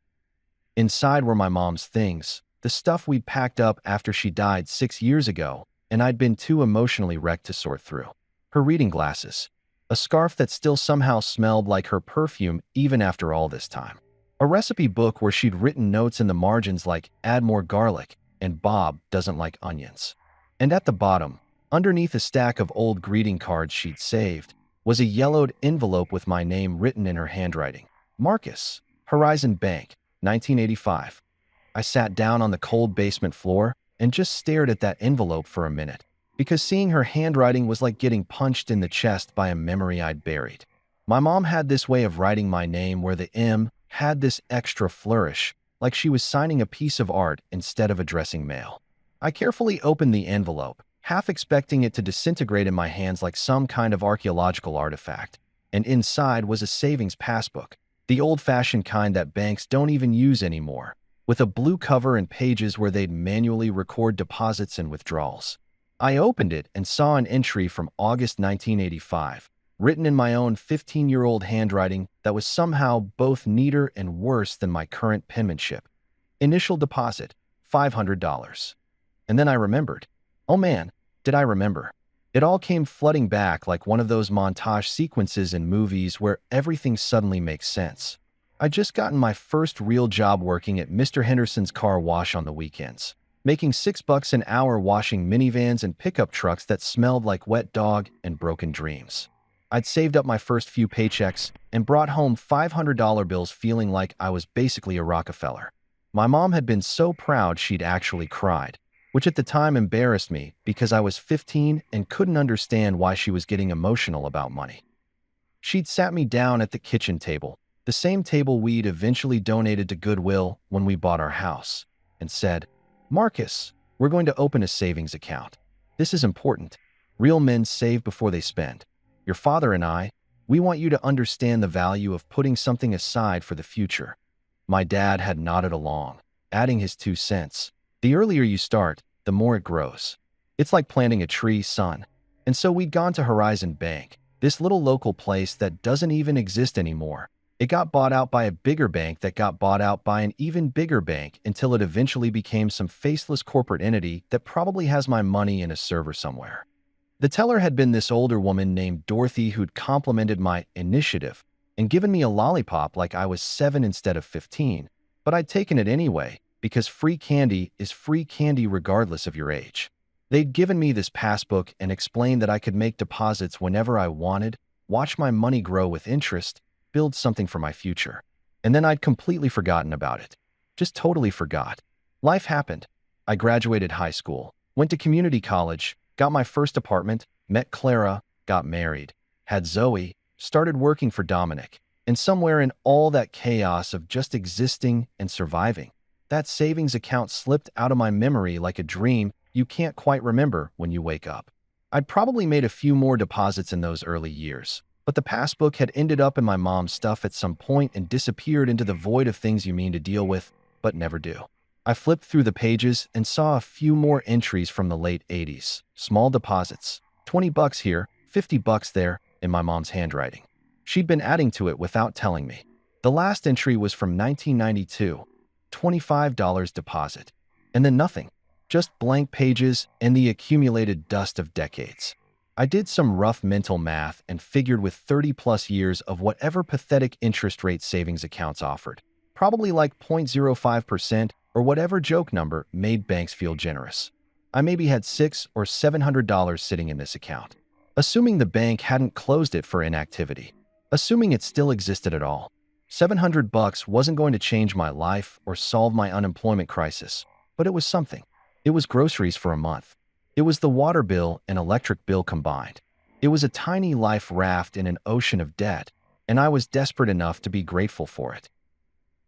Inside were my mom's things, the stuff we'd packed up after she died 6 years ago, and I'd been too emotionally wrecked to sort through. Her reading glasses, a scarf that still somehow smelled like her perfume even after all this time. A recipe book where she'd written notes in the margins like, add more garlic, and Bob doesn't like onions. And at the bottom, underneath a stack of old greeting cards she'd saved, was a yellowed envelope with my name written in her handwriting. Marcus, Horizon Bank, 1985. I sat down on the cold basement floor and just stared at that envelope for a minute, because seeing her handwriting was like getting punched in the chest by a memory I'd buried. My mom had this way of writing my name where the M had this extra flourish, like she was signing a piece of art instead of addressing mail. I carefully opened the envelope, half expecting it to disintegrate in my hands like some kind of archaeological artifact, and inside was a savings passbook, the old-fashioned kind that banks don't even use anymore, with a blue cover and pages where they'd manually record deposits and withdrawals. I opened it and saw an entry from August 1985, written in my own 15-year-old handwriting that was somehow both neater and worse than my current penmanship. Initial deposit, $500. And then I remembered. Oh man, did I remember. It all came flooding back like one of those montage sequences in movies where everything suddenly makes sense. I'd just gotten my first real job working at Mr. Henderson's car wash on the weekends, making $6 an hour washing minivans and pickup trucks that smelled like wet dog and broken dreams. I'd saved up my first few paychecks and brought home $500 bills feeling like I was basically a Rockefeller. My mom had been so proud she'd actually cried, which at the time embarrassed me because I was 15 and couldn't understand why she was getting emotional about money. She'd sat me down at the kitchen table, the same table we'd eventually donated to Goodwill when we bought our house, and said, Marcus, we're going to open a savings account. This is important. Real men save before they spend. Your father and I, we want you to understand the value of putting something aside for the future. My dad had nodded along, adding his 2 cents. The earlier you start, the more it grows. It's like planting a tree, son. And so we'd gone to Horizon Bank, this little local place that doesn't even exist anymore. It got bought out by a bigger bank that got bought out by an even bigger bank until it eventually became some faceless corporate entity that probably has my money in a server somewhere. The teller had been this older woman named Dorothy who'd complimented my initiative and given me a lollipop like I was 7 instead of 15, but I'd taken it anyway because free candy is free candy regardless of your age. They'd given me this passbook and explained that I could make deposits whenever I wanted, watch my money grow with interest, build something for my future. And then I'd completely forgotten about it. Just totally forgot. Life happened. I graduated high school, went to community college, got my first apartment, met Clara, got married, had Zoe, started working for Dominic, and somewhere in all that chaos of just existing and surviving, that savings account slipped out of my memory like a dream you can't quite remember when you wake up. I'd probably made a few more deposits in those early years, but the passbook had ended up in my mom's stuff at some point and disappeared into the void of things you mean to deal with, but never do. I flipped through the pages and saw a few more entries from the late 80s. Small deposits, $20 here, $50 there, in my mom's handwriting. She'd been adding to it without telling me. The last entry was from 1992, $25 deposit. And then nothing. Just blank pages and the accumulated dust of decades. I did some rough mental math and figured with 30-plus years of whatever pathetic interest rate savings accounts offered, probably like 0.05% or whatever joke number made banks feel generous, I maybe had $600 or $700 sitting in this account. Assuming the bank hadn't closed it for inactivity, assuming it still existed at all, $700 wasn't going to change my life or solve my unemployment crisis, but it was something. It was groceries for a month. It was the water bill and electric bill combined. It was a tiny life raft in an ocean of debt, and I was desperate enough to be grateful for it.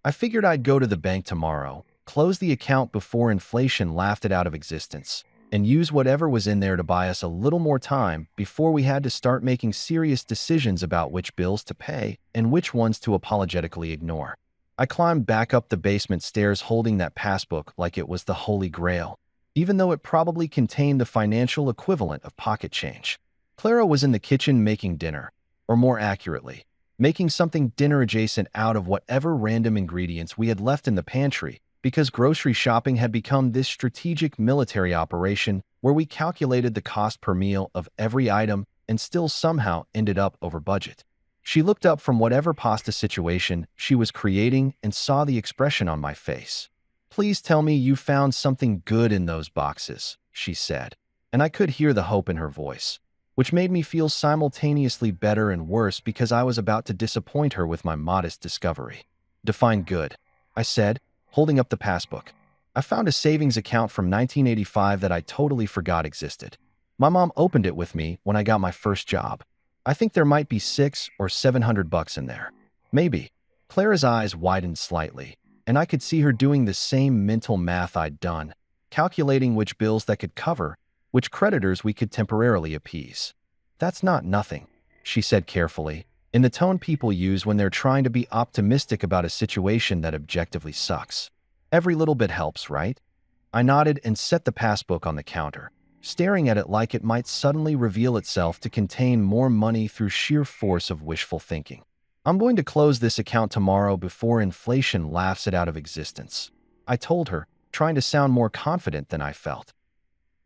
I figured I'd go to the bank tomorrow, close the account before inflation laughed it out of existence, and use whatever was in there to buy us a little more time before we had to start making serious decisions about which bills to pay and which ones to apologetically ignore. I climbed back up the basement stairs holding that passbook like it was the Holy Grail, even though it probably contained the financial equivalent of pocket change. Clara was in the kitchen making dinner, or more accurately, making something dinner-adjacent out of whatever random ingredients we had left in the pantry, because grocery shopping had become this strategic military operation where we calculated the cost per meal of every item and still somehow ended up over budget. She looked up from whatever pasta situation she was creating and saw the expression on my face. "Please tell me you found something good in those boxes," she said, and I could hear the hope in her voice, which made me feel simultaneously better and worse because I was about to disappoint her with my modest discovery. "Define good," I said, holding up the passbook. "I found a savings account from 1985 that I totally forgot existed. My mom opened it with me when I got my first job. I think there might be $600 or $700 in there. Maybe." Clara's eyes widened slightly, and I could see her doing the same mental math I'd done, calculating which bills that could cover, which creditors we could temporarily appease. "That's not nothing," she said carefully, in the tone people use when they're trying to be optimistic about a situation that objectively sucks. "Every little bit helps, right?" I nodded and set the passbook on the counter, staring at it like it might suddenly reveal itself to contain more money through sheer force of wishful thinking. "I'm going to close this account tomorrow before inflation laughs it out of existence," I told her, trying to sound more confident than I felt.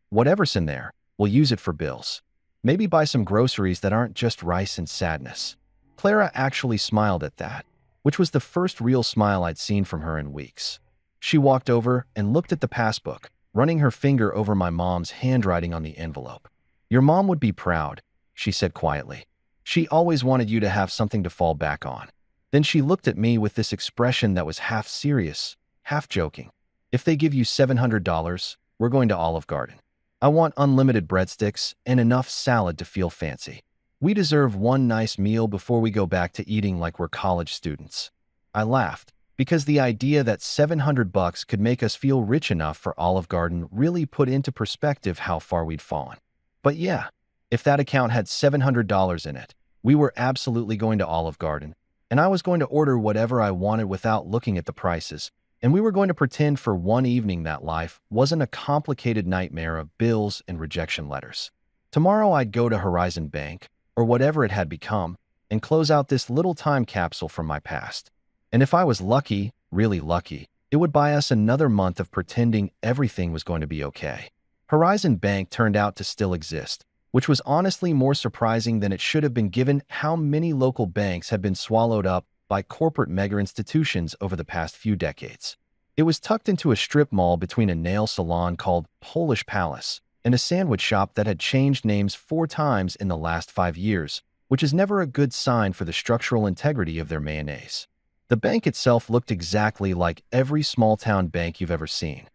"Whatever's in there, we'll use it for bills. Maybe buy some groceries that aren't just rice and sadness." Clara actually smiled at that, which was the first real smile I'd seen from her in weeks. She walked over and looked at the passbook, running her finger over my mom's handwriting on the envelope. "Your mom would be proud," she said quietly. "She always wanted you to have something to fall back on." Then she looked at me with this expression that was half serious, half joking. "If they give you $700, we're going to Olive Garden. I want unlimited breadsticks and enough salad to feel fancy. We deserve one nice meal before we go back to eating like we're college students." I laughed, because the idea that $700 could make us feel rich enough for Olive Garden really put into perspective how far we'd fallen. But yeah, if that account had $700 in it, we were absolutely going to Olive Garden, and I was going to order whatever I wanted without looking at the prices, and we were going to pretend for one evening that life wasn't a complicated nightmare of bills and rejection letters. Tomorrow I'd go to Horizon Bank, or whatever it had become, and close out this little time capsule from my past. And if I was lucky, really lucky, it would buy us another month of pretending everything was going to be okay. Horizon Bank turned out to still exist, which was honestly more surprising than it should have been given how many local banks had been swallowed up by corporate mega institutions over the past few decades. It was tucked into a strip mall between a nail salon called Polish Palace and a sandwich shop that had changed names 4 times in the last 5 years, which is never a good sign for the structural integrity of their mayonnaise. The bank itself looked exactly like every small-town bank you've ever seen.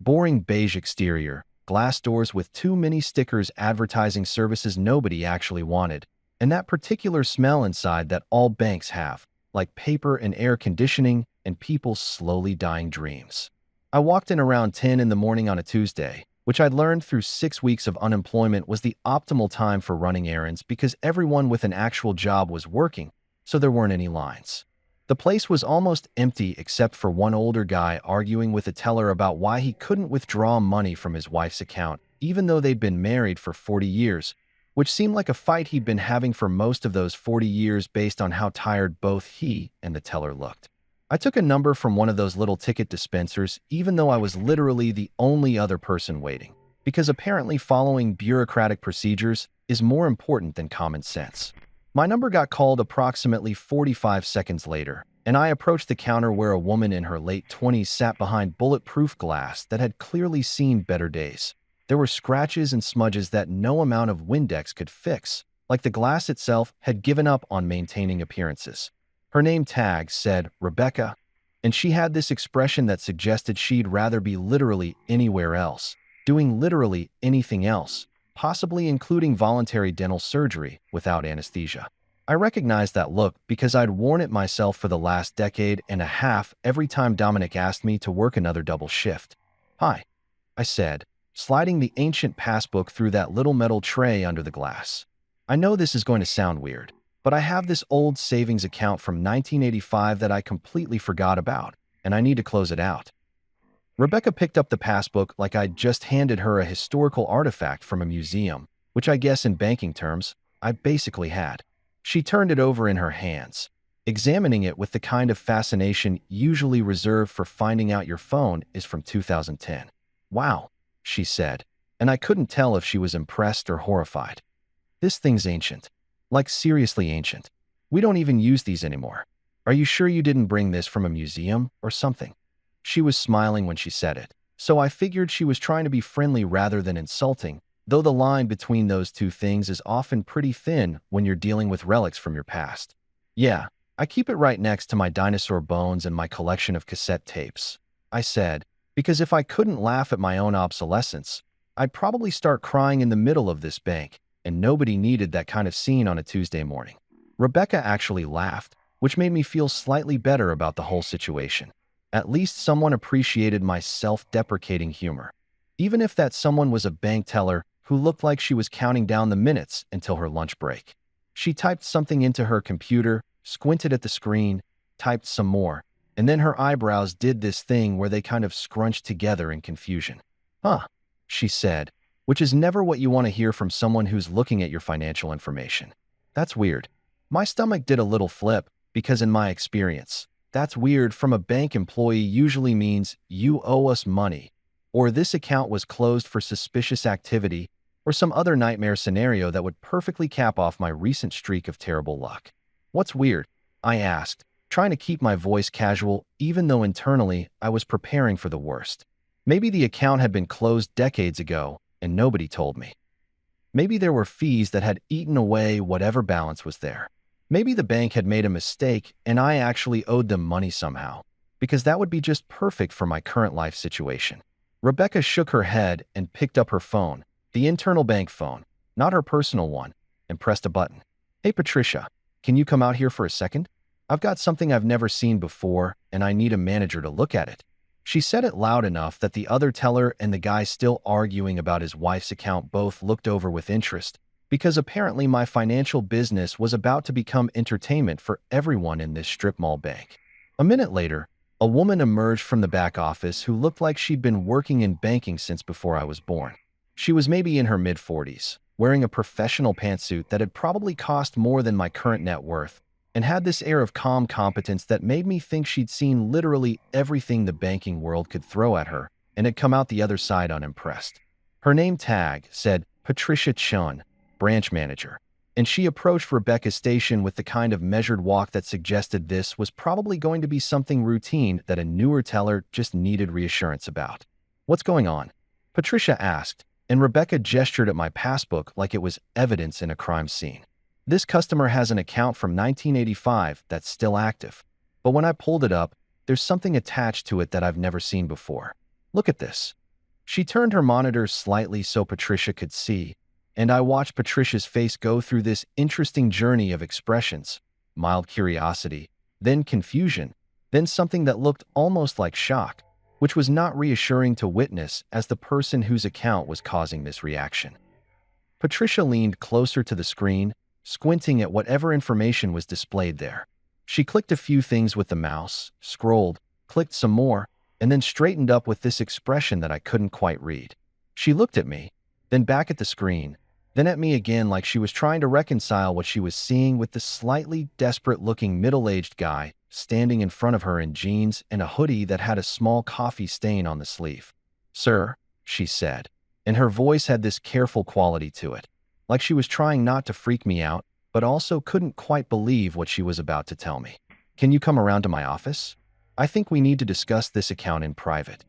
Boring beige exterior, glass doors with too many stickers advertising services nobody actually wanted, and that particular smell inside that all banks have, like paper and air conditioning and people's slowly dying dreams. I walked in around 10 in the morning on a Tuesday, which I'd learned through 6 weeks of unemployment was the optimal time for running errands because everyone with an actual job was working, so there weren't any lines. The place was almost empty except for one older guy arguing with a teller about why he couldn't withdraw money from his wife's account, even though they'd been married for 40 years, which seemed like a fight he'd been having for most of those 40 years based on how tired both he and the teller looked. I took a number from one of those little ticket dispensers, even though I was literally the only other person waiting, because apparently following bureaucratic procedures is more important than common sense. My number got called approximately 45 seconds later, and I approached the counter where a woman in her late 20s sat behind bulletproof glass that had clearly seen better days. There were scratches and smudges that no amount of Windex could fix, like the glass itself had given up on maintaining appearances. Her name tag said Rebecca, and she had this expression that suggested she'd rather be literally anywhere else, doing literally anything else, possibly including voluntary dental surgery without anesthesia. I recognized that look because I'd worn it myself for the last decade and a half every time Dominic asked me to work another double shift. "Hi," I said, sliding the ancient passbook through that little metal tray under the glass. I know this is going to sound weird, but I have this old savings account from 1985 that I completely forgot about, and I need to close it out. Rebecca picked up the passbook like I'd just handed her a historical artifact from a museum, which I guess in banking terms, I basically had. She turned it over in her hands, examining it with the kind of fascination usually reserved for finding out your phone is from 2010. Wow, she said, and I couldn't tell if she was impressed or horrified. This thing's ancient. Like seriously ancient. We don't even use these anymore. Are you sure you didn't bring this from a museum or something? She was smiling when she said it, so I figured she was trying to be friendly rather than insulting, though the line between those two things is often pretty thin when you're dealing with relics from your past. Yeah, I keep it right next to my dinosaur bones and my collection of cassette tapes, I said, because if I couldn't laugh at my own obsolescence, I'd probably start crying in the middle of this bank, and nobody needed that kind of scene on a Tuesday morning. Rebecca actually laughed, which made me feel slightly better about the whole situation. At least someone appreciated my self-deprecating humor, even if that someone was a bank teller who looked like she was counting down the minutes until her lunch break. She typed something into her computer, squinted at the screen, typed some more, and then her eyebrows did this thing where they kind of scrunched together in confusion. Huh, she said, which is never what you want to hear from someone who's looking at your financial information. That's weird. My stomach did a little flip because in my experience, that's weird from a bank employee usually means you owe us money, or this account was closed for suspicious activity, or some other nightmare scenario that would perfectly cap off my recent streak of terrible luck. What's weird? I asked, trying to keep my voice casual even though internally I was preparing for the worst. Maybe the account had been closed decades ago and nobody told me. Maybe there were fees that had eaten away whatever balance was there. Maybe the bank had made a mistake and I actually owed them money somehow, because that would be just perfect for my current life situation. Rebecca shook her head and picked up her phone, the internal bank phone, not her personal one, and pressed a button. Hey Patricia, can you come out here for a second? I've got something I've never seen before and I need a manager to look at it. She said it loud enough that the other teller and the guy still arguing about his wife's account both looked over with interest, because apparently my financial business was about to become entertainment for everyone in this strip mall bank. A minute later, a woman emerged from the back office who looked like she'd been working in banking since before I was born. She was maybe in her mid-40s, wearing a professional pantsuit that had probably cost more than my current net worth, and had this air of calm competence that made me think she'd seen literally everything the banking world could throw at her and had come out the other side unimpressed. Her name tag said Patricia Chun, branch manager, and she approached Rebecca's station with the kind of measured walk that suggested this was probably going to be something routine that a newer teller just needed reassurance about. What's going on? Patricia asked, and Rebecca gestured at my passbook like it was evidence in a crime scene. This customer has an account from 1985 that's still active, but when I pulled it up, there's something attached to it that I've never seen before. Look at this. She turned her monitor slightly so Patricia could see, and I watched Patricia's face go through this interesting journey of expressions, mild curiosity, then confusion, then something that looked almost like shock, which was not reassuring to witness as the person whose account was causing this reaction. Patricia leaned closer to the screen, squinting at whatever information was displayed there. She clicked a few things with the mouse, scrolled, clicked some more, and then straightened up with this expression that I couldn't quite read. She looked at me, then back at the screen, then at me again like she was trying to reconcile what she was seeing with the slightly desperate-looking middle-aged guy standing in front of her in jeans and a hoodie that had a small coffee stain on the sleeve. "Sir," she said, and her voice had this careful quality to it, like she was trying not to freak me out, but also couldn't quite believe what she was about to tell me. "Can you come around to my office? I think we need to discuss this account in private."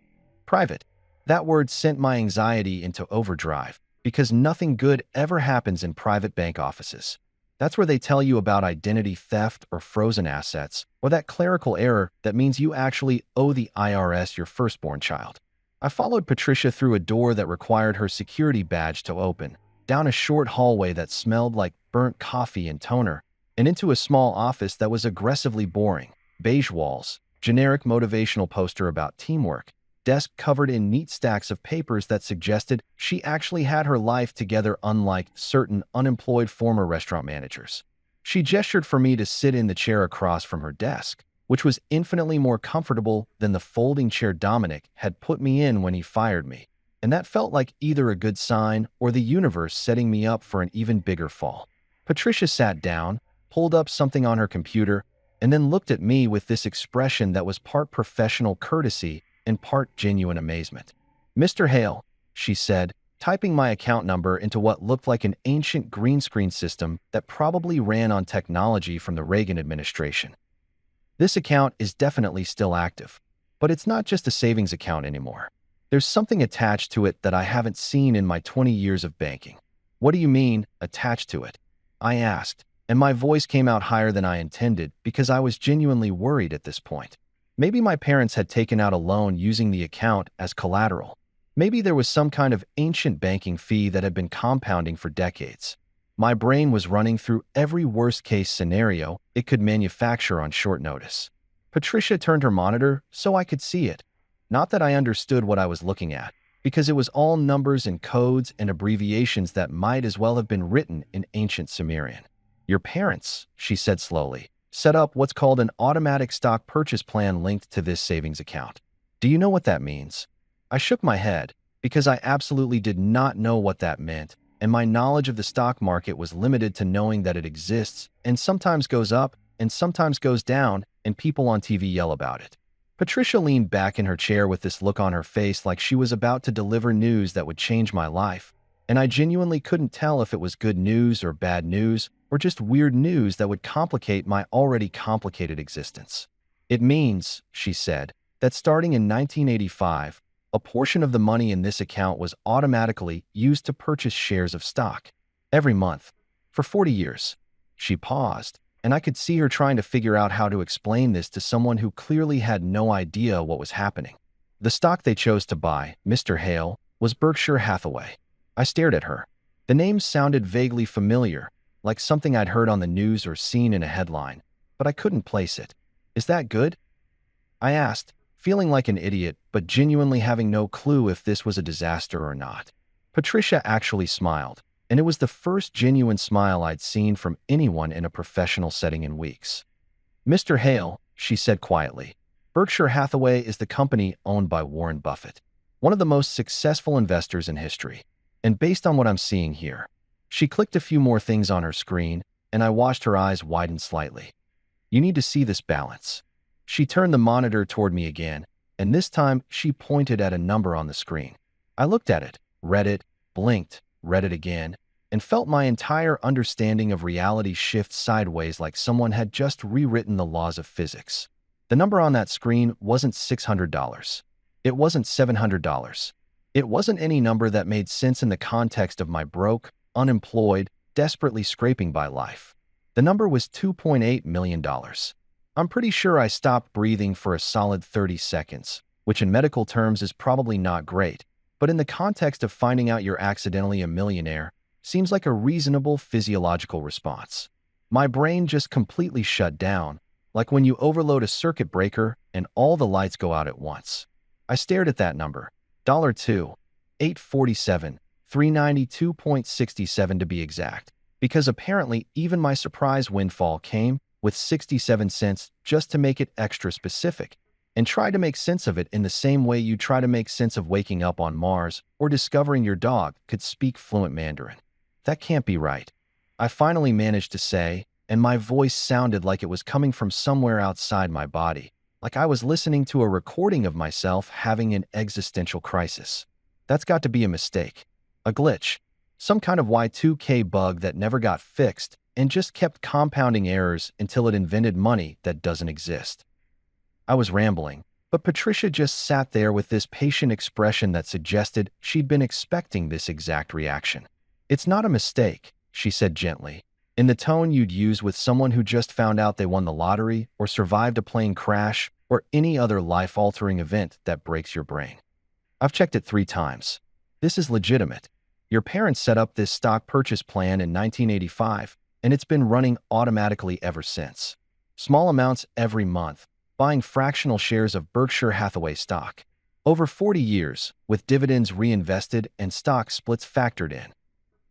Private. That word sent my anxiety into overdrive, because nothing good ever happens in private bank offices. That's where they tell you about identity theft or frozen assets, or that clerical error that means you actually owe the IRS your firstborn child. I followed Patricia through a door that required her security badge to open, down a short hallway that smelled like burnt coffee and toner, and into a small office that was aggressively boring, beige walls, generic motivational poster about teamwork, desk covered in neat stacks of papers that suggested she actually had her life together, unlike certain unemployed former restaurant managers. She gestured for me to sit in the chair across from her desk, which was infinitely more comfortable than the folding chair Dominic had put me in when he fired me, and that felt like either a good sign or the universe setting me up for an even bigger fall. Patricia sat down, pulled up something on her computer, and then looked at me with this expression that was part professional courtesy and part genuine amazement. "Mr. Hale," she said, typing my account number into what looked like an ancient green screen system that probably ran on technology from the Reagan administration. "This account is definitely still active, but it's not just a savings account anymore. There's something attached to it that I haven't seen in my 20 years of banking." "What do you mean, attached to it?" I asked, and my voice came out higher than I intended because I was genuinely worried at this point. Maybe my parents had taken out a loan using the account as collateral. Maybe there was some kind of ancient banking fee that had been compounding for decades. My brain was running through every worst-case scenario it could manufacture on short notice. Patricia turned her monitor so I could see it. Not that I understood what I was looking at, because it was all numbers and codes and abbreviations that might as well have been written in ancient Sumerian. "Your parents," she said slowly, "set up what's called an automatic stock purchase plan linked to this savings account. Do you know what that means?" I shook my head, because I absolutely did not know what that meant, and my knowledge of the stock market was limited to knowing that it exists and sometimes goes up and sometimes goes down, and people on TV yell about it. Patricia leaned back in her chair with this look on her face like she was about to deliver news that would change my life, and I genuinely couldn't tell if it was good news or bad news or just weird news that would complicate my already complicated existence. "It means," she said, "that starting in 1985, a portion of the money in this account was automatically used to purchase shares of stock. Every month. For 40 years. She paused, and I could see her trying to figure out how to explain this to someone who clearly had no idea what was happening. "The stock they chose to buy, Mr. Hale, was Berkshire Hathaway." I stared at her. The name sounded vaguely familiar, like something I'd heard on the news or seen in a headline, but I couldn't place it. "Is that good?" I asked, feeling like an idiot, but genuinely having no clue if this was a disaster or not. Patricia actually smiled, and it was the first genuine smile I'd seen from anyone in a professional setting in weeks. "Mr. Hale," she said quietly, "Berkshire Hathaway is the company owned by Warren Buffett, one of the most successful investors in history. And based on what I'm seeing here," she clicked a few more things on her screen, and I watched her eyes widen slightly. "You need to see this balance." She turned the monitor toward me again, and this time she pointed at a number on the screen. I looked at it, read it, blinked, read it again, and felt my entire understanding of reality shift sideways like someone had just rewritten the laws of physics. The number on that screen wasn't $600. It wasn't $700. It wasn't any number that made sense in the context of my broke, unemployed, desperately scraping by life. The number was $2.8 million. I'm pretty sure I stopped breathing for a solid 30 seconds, which in medical terms is probably not great, but in the context of finding out you're accidentally a millionaire, seems like a reasonable physiological response. My brain just completely shut down, like when you overload a circuit breaker and all the lights go out at once. I stared at that number, $2, 847, 392.67 to be exact, because apparently even my surprise windfall came with 67 cents just to make it extra specific, and try to make sense of it in the same way you try to make sense of waking up on Mars or discovering your dog could speak fluent Mandarin. "That can't be right," I finally managed to say, and my voice sounded like it was coming from somewhere outside my body, like I was listening to a recording of myself having an existential crisis. "That's got to be a mistake. A glitch. Some kind of Y2K bug that never got fixed and just kept compounding errors until it invented money that doesn't exist." I was rambling, but Patricia just sat there with this patient expression that suggested she'd been expecting this exact reaction. "It's not a mistake," she said gently, in the tone you'd use with someone who just found out they won the lottery or survived a plane crash or any other life-altering event that breaks your brain. "I've checked it 3 times. This is legitimate. Your parents set up this stock purchase plan in 1985, and it's been running automatically ever since. Small amounts every month, buying fractional shares of Berkshire Hathaway stock. Over 40 years, with dividends reinvested and stock splits factored in.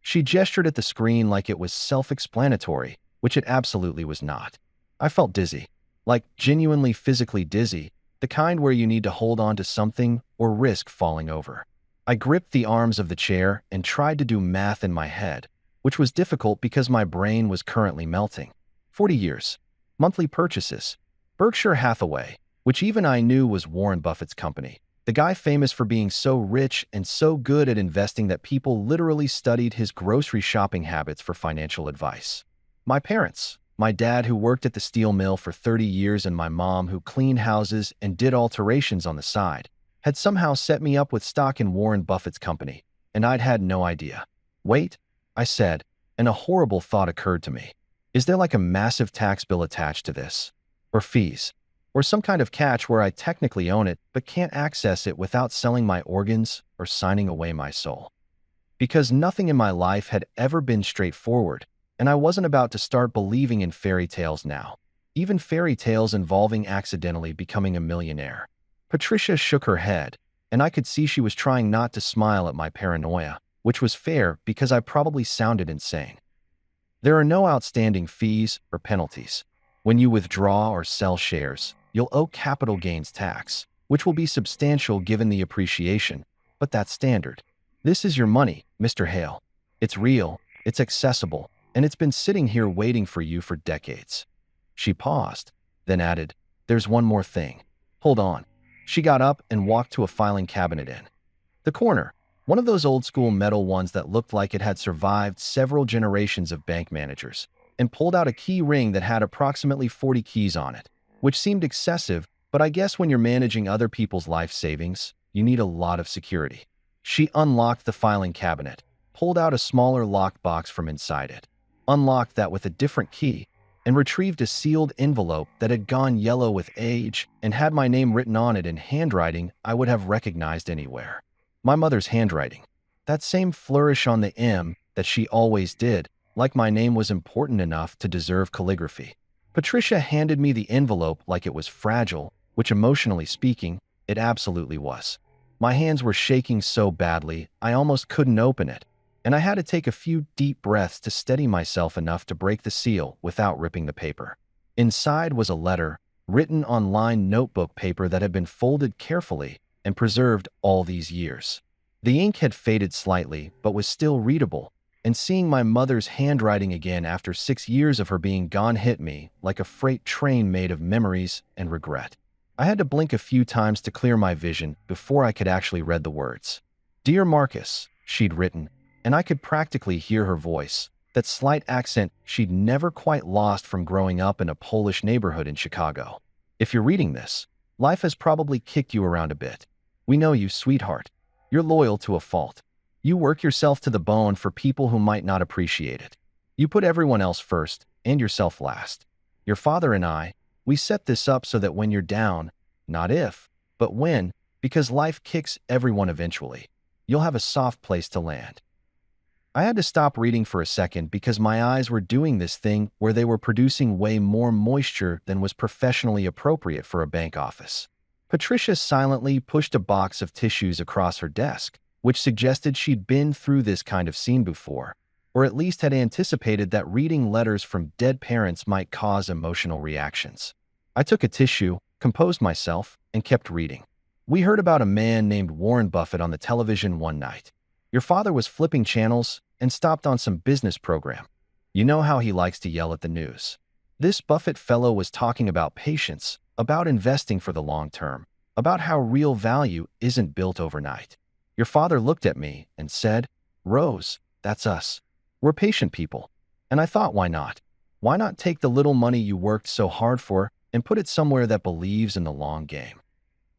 She gestured at the screen like it was self-explanatory, which it absolutely was not. I felt dizzy, like genuinely physically dizzy, the kind where you need to hold on to something or risk falling over. I gripped the arms of the chair and tried to do math in my head, which was difficult because my brain was currently melting. 40 years. Monthly purchases. Berkshire Hathaway, which even I knew was Warren Buffett's company. The guy famous for being so rich and so good at investing that people literally studied his grocery shopping habits for financial advice. My parents, my dad who worked at the steel mill for 30 years and my mom who cleaned houses and did alterations on the side, had somehow set me up with stock in Warren Buffett's company, and I'd had no idea. Wait, I said, and a horrible thought occurred to me. Is there like a massive tax bill attached to this? Or fees? Or some kind of catch where I technically own it but can't access it without selling my organs or signing away my soul? Because nothing in my life had ever been straightforward, and I wasn't about to start believing in fairy tales now, even fairy tales involving accidentally becoming a millionaire. Patricia shook her head, and I could see she was trying not to smile at my paranoia, which was fair because I probably sounded insane. There are no outstanding fees or penalties. When you withdraw or sell shares, you'll owe capital gains tax, which will be substantial given the appreciation, but that's standard. This is your money, Mr. Hale. It's real, it's accessible, and it's been sitting here waiting for you for decades. She paused, then added, "There's one more thing. Hold on." She got up and walked to a filing cabinet in the corner, one of those old-school metal ones that looked like it had survived several generations of bank managers, and pulled out a key ring that had approximately 40 keys on it, which seemed excessive, but I guess when you're managing other people's life savings, you need a lot of security. She unlocked the filing cabinet, pulled out a smaller locked box from inside it, unlocked that with a different key, and retrieved a sealed envelope that had gone yellow with age and had my name written on it in handwriting I would have recognized anywhere. My mother's handwriting. That same flourish on the M that she always did, like my name was important enough to deserve calligraphy. Patricia handed me the envelope like it was fragile, which emotionally speaking, it absolutely was. My hands were shaking so badly, I almost couldn't open it, and I had to take a few deep breaths to steady myself enough to break the seal without ripping the paper. Inside was a letter, written on lined notebook paper that had been folded carefully and preserved all these years. The ink had faded slightly, but was still readable, and seeing my mother's handwriting again after 6 years of her being gone hit me like a freight train made of memories and regret. I had to blink a few times to clear my vision before I could actually read the words. "Dear Marcus," she'd written, and I could practically hear her voice, that slight accent she'd never quite lost from growing up in a Polish neighborhood in Chicago. "If you're reading this, life has probably kicked you around a bit. We know you, sweetheart. You're loyal to a fault. You work yourself to the bone for people who might not appreciate it. You put everyone else first and yourself last. Your father and I, we set this up so that when you're down, not if, but when, because life kicks everyone eventually, you'll have a soft place to land." I had to stop reading for a second because my eyes were doing this thing where they were producing way more moisture than was professionally appropriate for a bank office. Patricia silently pushed a box of tissues across her desk, which suggested she'd been through this kind of scene before, or at least had anticipated that reading letters from dead parents might cause emotional reactions. I took a tissue, composed myself, and kept reading. "We heard about a man named Warren Buffett on the television one night. Your father was flipping channels and stopped on some business program. You know how he likes to yell at the news. This Buffett fellow was talking about patience, about investing for the long term, about how real value isn't built overnight. Your father looked at me and said, 'Rose, that's us. We're patient people.' And I thought, why not? Why not take the little money you worked so hard for and put it somewhere that believes in the long game?"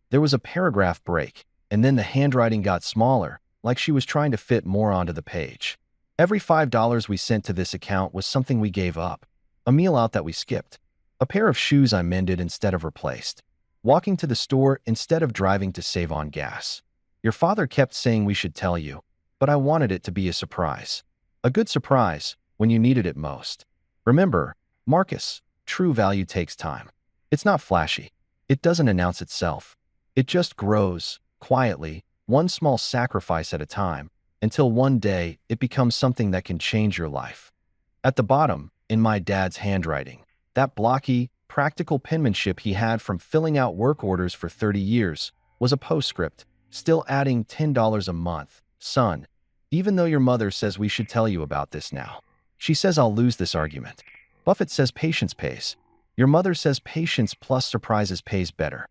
There was a paragraph break, and then the handwriting got smaller, like she was trying to fit more onto the page. "Every $5 we sent to this account was something we gave up. A meal out that we skipped. A pair of shoes I mended instead of replaced. Walking to the store instead of driving to save on gas. Your father kept saying we should tell you, but I wanted it to be a surprise. A good surprise when you needed it most. Remember, Marcus, true value takes time. It's not flashy. It doesn't announce itself. It just grows, quietly, one small sacrifice at a time, until one day it becomes something that can change your life. At the bottom, in my dad's handwriting, that blocky, practical penmanship he had from filling out work orders for 30 years, was a postscript, still adding $10 a month. Son, even though your mother says we should tell you about this now. She says I'll lose this argument. Buffett says patience pays. Your mother says patience plus surprises pays better.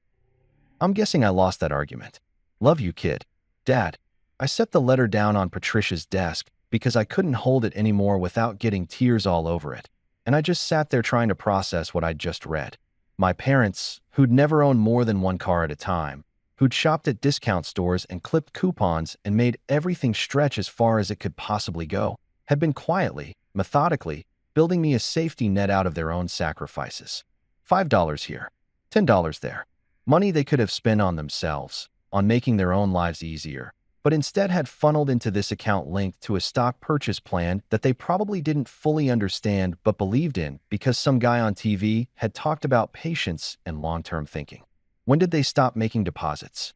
I'm guessing I lost that argument. Love you, kid. Dad. I set the letter down on Patricia's desk because I couldn't hold it anymore without getting tears all over it, and I just sat there trying to process what I'd just read. My parents, who'd never owned more than one car at a time, who'd shopped at discount stores and clipped coupons and made everything stretch as far as it could possibly go, had been quietly, methodically, building me a safety net out of their own sacrifices. $5 here, $10 there. Money they could have spent on themselves, on making their own lives easier, but instead had funneled into this account linked to a stock purchase plan that they probably didn't fully understand but believed in because some guy on TV had talked about patience and long-term thinking. When did they stop making deposits?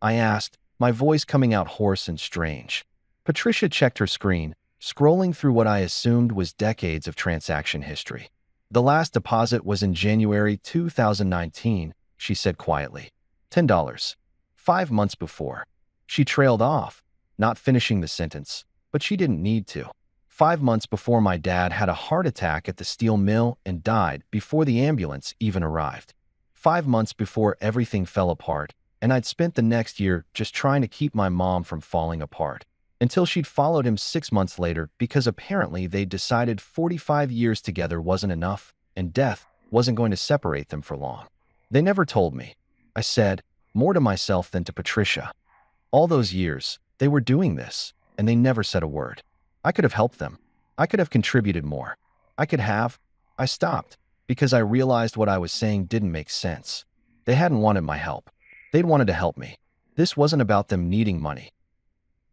I asked, my voice coming out hoarse and strange. Patricia checked her screen, scrolling through what I assumed was decades of transaction history. The last deposit was in January 2019, she said quietly. $10. 5 months before. She trailed off, not finishing the sentence, but she didn't need to. 5 months before my dad had a heart attack at the steel mill and died before the ambulance even arrived. 5 months before everything fell apart, and I'd spent the next year just trying to keep my mom from falling apart, until she'd followed him 6 months later because apparently they'd decided 45 years together wasn't enough, and death wasn't going to separate them for long. They never told me, I said, more to myself than to Patricia. All those years, they were doing this, and they never said a word. I could have helped them. I could have contributed more. I stopped, because I realized what I was saying didn't make sense. They hadn't wanted my help. They'd wanted to help me. This wasn't about them needing money.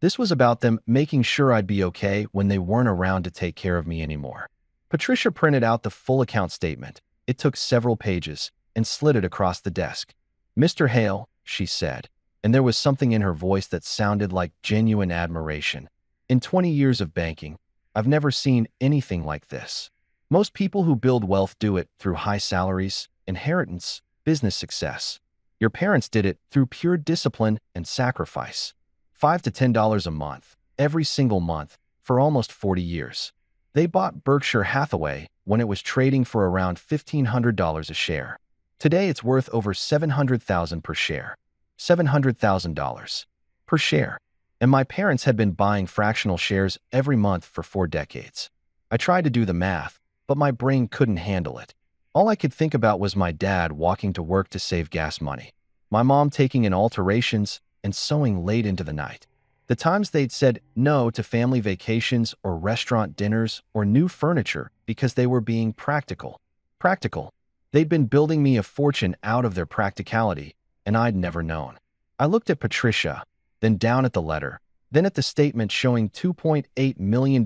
This was about them making sure I'd be okay when they weren't around to take care of me anymore. Patricia printed out the full account statement. It took several pages, and slid it across the desk. Mr. Hale, she said, and there was something in her voice that sounded like genuine admiration. In 20 years of banking, I've never seen anything like this. Most people who build wealth do it through high salaries, inheritance, business success. Your parents did it through pure discipline and sacrifice. $5 to $10 a month, every single month, for almost 40 years. They bought Berkshire Hathaway when it was trading for around $1,500 a share. Today it's worth over $700,000 per share. $700,000 per share. And my parents had been buying fractional shares every month for 4 decades. I tried to do the math, but my brain couldn't handle it. All I could think about was my dad walking to work to save gas money, my mom taking in alterations and sewing late into the night. The times they'd said no to family vacations or restaurant dinners or new furniture because they were being practical. Practical. They'd been building me a fortune out of their practicality, and I'd never known. I looked at Patricia, then down at the letter, then at the statement showing $2.8 million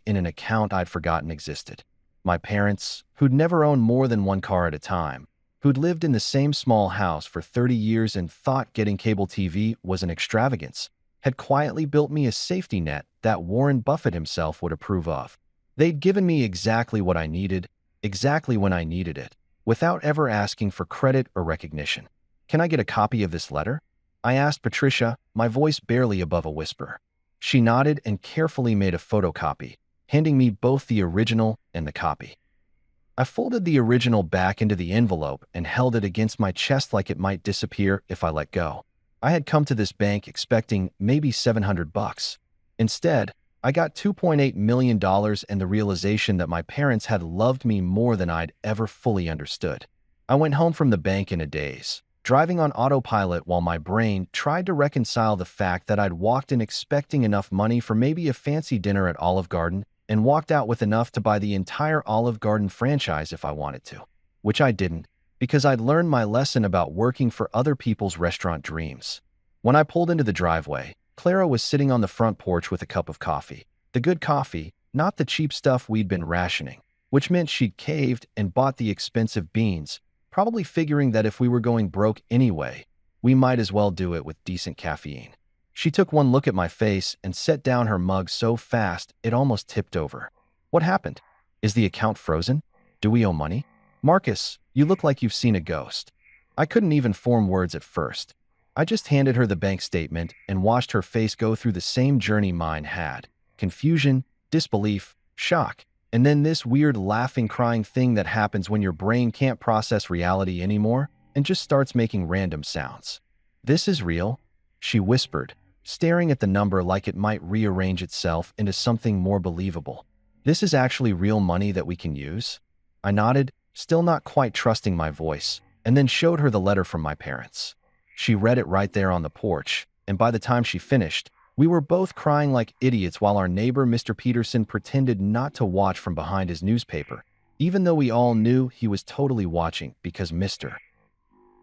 in an account I'd forgotten existed. My parents, who'd never owned more than one car at a time, who'd lived in the same small house for 30 years and thought getting cable TV was an extravagance, had quietly built me a safety net that Warren Buffett himself would approve of. They'd given me exactly what I needed, exactly when I needed it, without ever asking for credit or recognition. Can I get a copy of this letter? I asked Patricia, my voice barely above a whisper. She nodded and carefully made a photocopy, handing me both the original and the copy. I folded the original back into the envelope and held it against my chest like it might disappear if I let go. I had come to this bank expecting maybe $700. Instead, I got $2.8 million and the realization that my parents had loved me more than I'd ever fully understood. I went home from the bank in a daze, driving on autopilot while my brain tried to reconcile the fact that I'd walked in expecting enough money for maybe a fancy dinner at Olive Garden and walked out with enough to buy the entire Olive Garden franchise if I wanted to, which I didn't, because I'd learned my lesson about working for other people's restaurant dreams. When I pulled into the driveway, Clara was sitting on the front porch with a cup of coffee. The good coffee, not the cheap stuff we'd been rationing, which meant she'd caved and bought the expensive beans, probably figuring that if we were going broke anyway, We might as well do it with decent caffeine. She took one look at my face and set down her mug so fast it almost tipped over. What happened? Is the account frozen? Do we owe money? Marcus, you look like you've seen a ghost. I couldn't even form words at first. I just handed her the bank statement and watched her face go through the same journey mine had. Confusion, disbelief, shock, and then this weird laughing, crying thing that happens when your brain can't process reality anymore and just starts making random sounds. This is real, she whispered, staring at the number like it might rearrange itself into something more believable. This is actually real money that we can use? I nodded, still not quite trusting my voice, and then showed her the letter from my parents. She read it right there on the porch, and by the time she finished, we were both crying like idiots while our neighbor Mr. Peterson pretended not to watch from behind his newspaper, even though we all knew he was totally watching because Mr.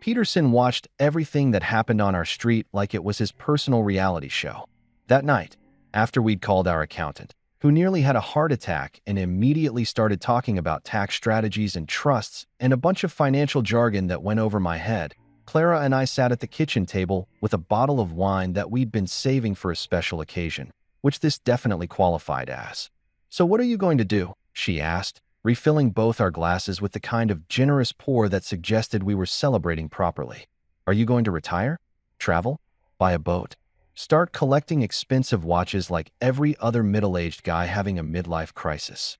Peterson watched everything that happened on our street like it was his personal reality show. That night, after we'd called our accountant, who nearly had a heart attack and immediately started talking about tax strategies and trusts and a bunch of financial jargon that went over my head, Clara and I sat at the kitchen table with a bottle of wine that we'd been saving for a special occasion, which this definitely qualified as. "So what are you going to do?" she asked, refilling both our glasses with the kind of generous pour that suggested we were celebrating properly. "Are you going to retire? Travel? Buy a boat? Start collecting expensive watches like every other middle-aged guy having a midlife crisis?"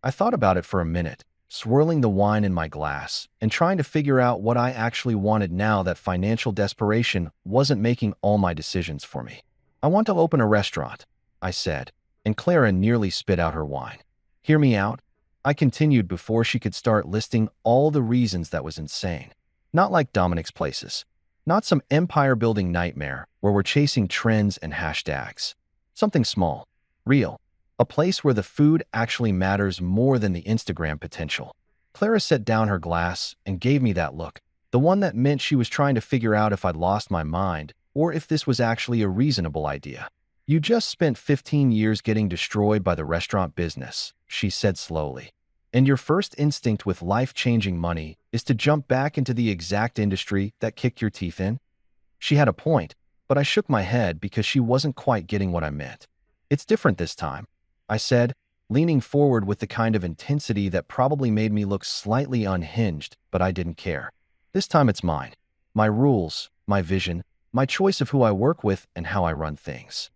I thought about it for a minute, swirling the wine in my glass and trying to figure out what I actually wanted now that financial desperation wasn't making all my decisions for me. "I want to open a restaurant," I said, and Clara nearly spit out her wine. "Hear me out?" I continued before she could start listing all the reasons that was insane. Not like Dominic's places. Not some empire-building nightmare where we're chasing trends and hashtags. Something small, real. A place where the food actually matters more than the Instagram potential. Clara set down her glass and gave me that look, the one that meant she was trying to figure out if I'd lost my mind or if this was actually a reasonable idea. "You just spent 15 years getting destroyed by the restaurant business," she said slowly. "And your first instinct with life-changing money is to jump back into the exact industry that kicked your teeth in?" She had a point, but I shook my head because she wasn't quite getting what I meant. "It's different this time," I said, leaning forward with the kind of intensity that probably made me look slightly unhinged, but I didn't care. "This time it's mine. My rules, my vision, my choice of who I work with and how I run things."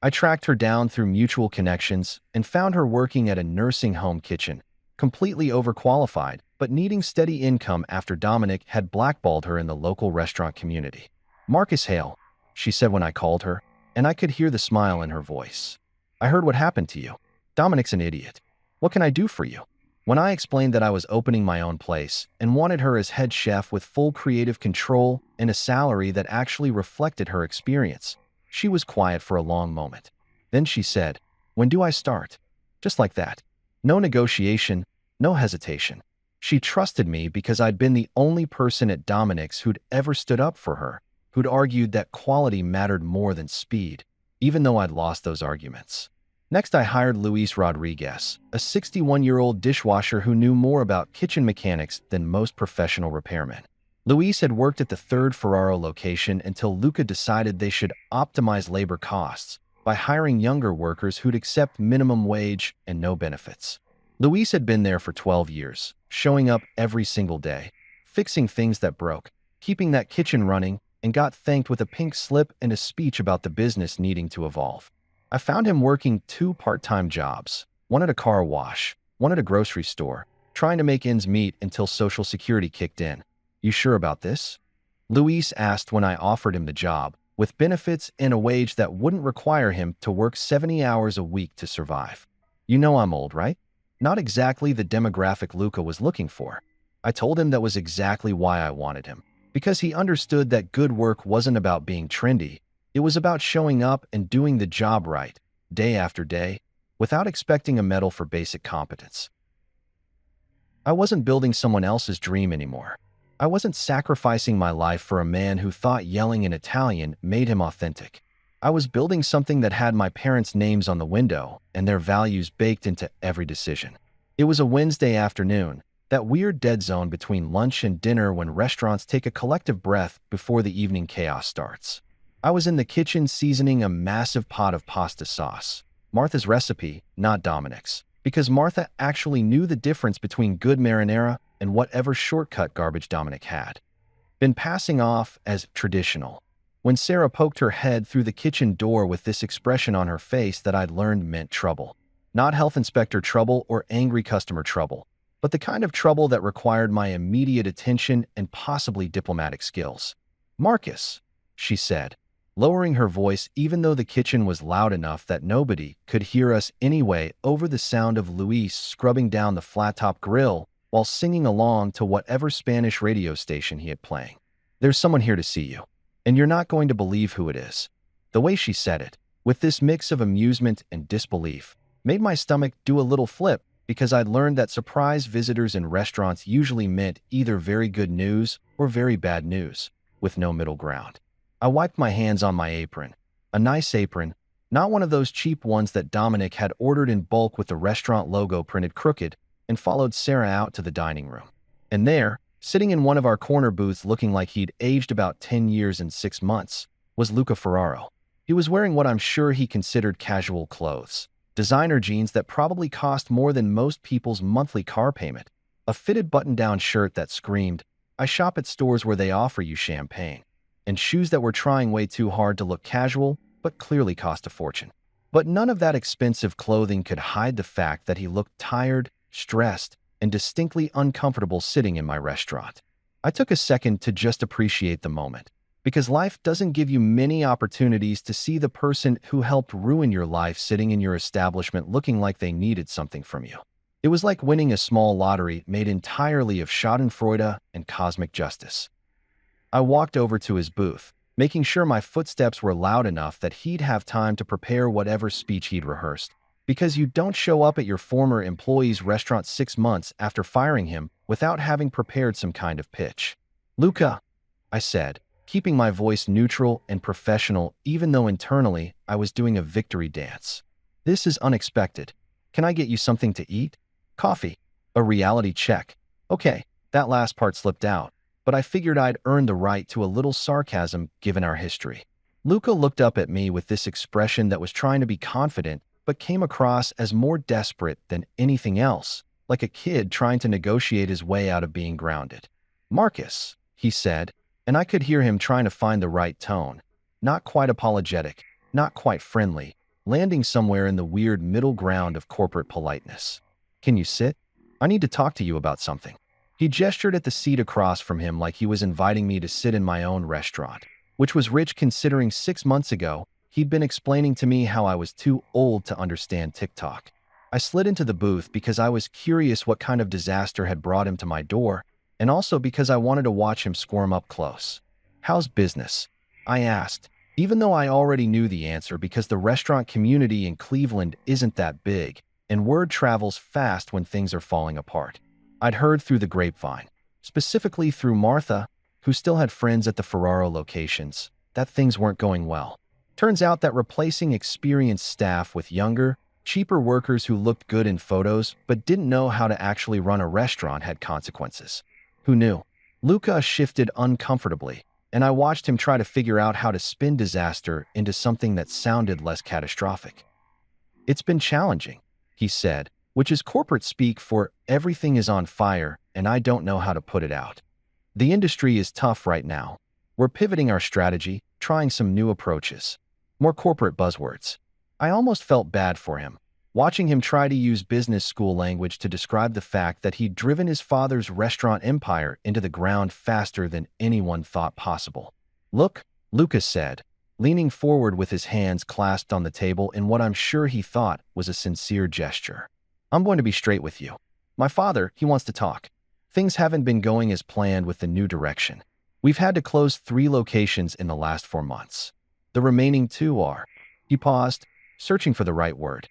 I tracked her down through mutual connections and found her working at a nursing home kitchen, completely overqualified, but needing steady income after Dominic had blackballed her in the local restaurant community. "Marcus Hale," she said when I called her, and I could hear the smile in her voice. "I heard what happened to you. Dominic's an idiot. What can I do for you?" When I explained that I was opening my own place and wanted her as head chef with full creative control and a salary that actually reflected her experience, she was quiet for a long moment. Then she said, "When do I start?" Just like that. No negotiation, no hesitation. She trusted me because I'd been the only person at Dominic's who'd ever stood up for her, who'd argued that quality mattered more than speed, even though I'd lost those arguments. Next, I hired Luis Rodriguez, a 61-year-old dishwasher who knew more about kitchen mechanics than most professional repairmen. Luis had worked at the third Ferraro location until Luca decided they should optimize labor costs by hiring younger workers who'd accept minimum wage and no benefits. Luis had been there for 12 years, showing up every single day, fixing things that broke, keeping that kitchen running, and got thanked with a pink slip and a speech about the business needing to evolve. I found him working 2 part-time jobs, one at a car wash, one at a grocery store, trying to make ends meet until Social Security kicked in. "You sure about this?" Luis asked when I offered him the job, with benefits and a wage that wouldn't require him to work 70 hours a week to survive. "You know I'm old, right?" Not exactly the demographic Luca was looking for. I told him that was exactly why I wanted him, because he understood that good work wasn't about being trendy. It was about showing up and doing the job right, day after day, without expecting a medal for basic competence. I wasn't building someone else's dream anymore. I wasn't sacrificing my life for a man who thought yelling in Italian made him authentic. I was building something that had my parents' names on the window and their values baked into every decision. It was a Wednesday afternoon, That weird dead zone between lunch and dinner when restaurants take a collective breath before the evening chaos starts. I was in the kitchen seasoning a massive pot of pasta sauce. Martha's recipe, not Dominic's, because Martha actually knew the difference between good marinara and whatever shortcut garbage Dominic had been passing off as traditional. When Sarah poked her head through the kitchen door with this expression on her face that I'd learned meant trouble. Not health inspector trouble or angry customer trouble, but the kind of trouble that required my immediate attention and possibly diplomatic skills. "Marcus," she said, lowering her voice even though the kitchen was loud enough that nobody could hear us anyway over the sound of Luis scrubbing down the flat-top grill while singing along to whatever Spanish radio station he had playing. "There's someone here to see you, and you're not going to believe who it is." The way she said it, with this mix of amusement and disbelief, made my stomach do a little flip because I'd learned that surprise visitors in restaurants usually meant either very good news or very bad news, with no middle ground. I wiped my hands on my apron. A nice apron, not one of those cheap ones that Dominic had ordered in bulk with the restaurant logo printed crooked, and followed Sarah out to the dining room. And there, sitting in one of our corner booths looking like he'd aged about 10 years and 6 months, was Luca Ferraro. He was wearing what I'm sure he considered casual clothes. Designer jeans that probably cost more than most people's monthly car payment. A fitted button-down shirt that screamed, "I shop at stores where they offer you champagne." And shoes that were trying way too hard to look casual, but clearly cost a fortune. But none of that expensive clothing could hide the fact that he looked tired, stressed, and distinctly uncomfortable sitting in my restaurant. I took a second to just appreciate the moment, because life doesn't give you many opportunities to see the person who helped ruin your life sitting in your establishment looking like they needed something from you. It was like winning a small lottery made entirely of schadenfreude and cosmic justice. I walked over to his booth, making sure my footsteps were loud enough that he'd have time to prepare whatever speech he'd rehearsed. Because you don't show up at your former employee's restaurant 6 months after firing him without having prepared some kind of pitch. "Luca," I said, keeping my voice neutral and professional even though internally I was doing a victory dance. "This is unexpected. Can I get you something to eat? Coffee? A reality check?" Okay, that last part slipped out, but I figured I'd earned the right to a little sarcasm given our history. Luca looked up at me with this expression that was trying to be confident but came across as more desperate than anything else, like a kid trying to negotiate his way out of being grounded. "Marcus," he said, and I could hear him trying to find the right tone. Not quite apologetic, not quite friendly, landing somewhere in the weird middle ground of corporate politeness. "Can you sit? I need to talk to you about something." He gestured at the seat across from him like he was inviting me to sit in my own restaurant, which was rich considering 6 months ago he'd been explaining to me how I was too old to understand TikTok. I slid into the booth because I was curious what kind of disaster had brought him to my door, and also because I wanted to watch him squirm up close. "How's business?" I asked, even though I already knew the answer because the restaurant community in Cleveland isn't that big, and word travels fast when things are falling apart. I'd heard through the grapevine, specifically through Martha, who still had friends at the Ferraro locations, that things weren't going well. Turns out that replacing experienced staff with younger, cheaper workers who looked good in photos but didn't know how to actually run a restaurant had consequences. Who knew? Luca shifted uncomfortably, and I watched him try to figure out how to spin disaster into something that sounded less catastrophic. "It's been challenging," he said, which is corporate speak for "everything is on fire and I don't know how to put it out." "The industry is tough right now. We're pivoting our strategy, trying some new approaches." More corporate buzzwords. I almost felt bad for him, watching him try to use business school language to describe the fact that he'd driven his father's restaurant empire into the ground faster than anyone thought possible. "Look," Lucas said, leaning forward with his hands clasped on the table in what I'm sure he thought was a sincere gesture. "I'm going to be straight with you. My father, he wants to talk. Things haven't been going as planned with the new direction. We've had to close 3 locations in the last 4 months. The remaining 2 are..." He paused, searching for the right word.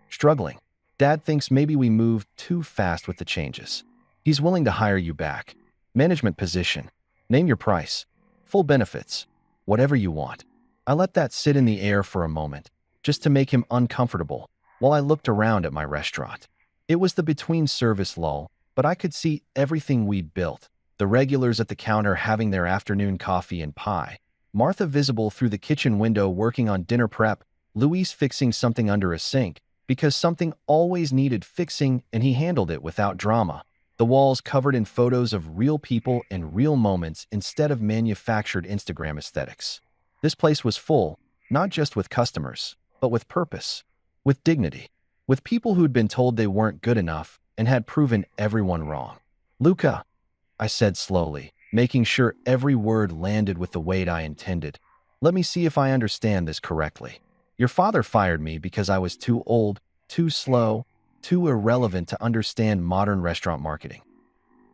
"Struggling. Dad thinks maybe we moved too fast with the changes. He's willing to hire you back. Management position. Name your price. Full benefits. Whatever you want." I let that sit in the air for a moment, just to make him uncomfortable, while I looked around at my restaurant. It was the between-service lull, but I could see everything we'd built. The regulars at the counter having their afternoon coffee and pie, Martha visible through the kitchen window working on dinner prep, Luis fixing something under a sink, because something always needed fixing and he handled it without drama. The walls covered in photos of real people and real moments instead of manufactured Instagram aesthetics. This place was full, not just with customers, but with purpose, with dignity, with people who'd been told they weren't good enough and had proven everyone wrong. Luca, I said slowly, making sure every word landed with the weight I intended. Let me see if I understand this correctly. Your father fired me because I was too old, too slow, too irrelevant to understand modern restaurant marketing.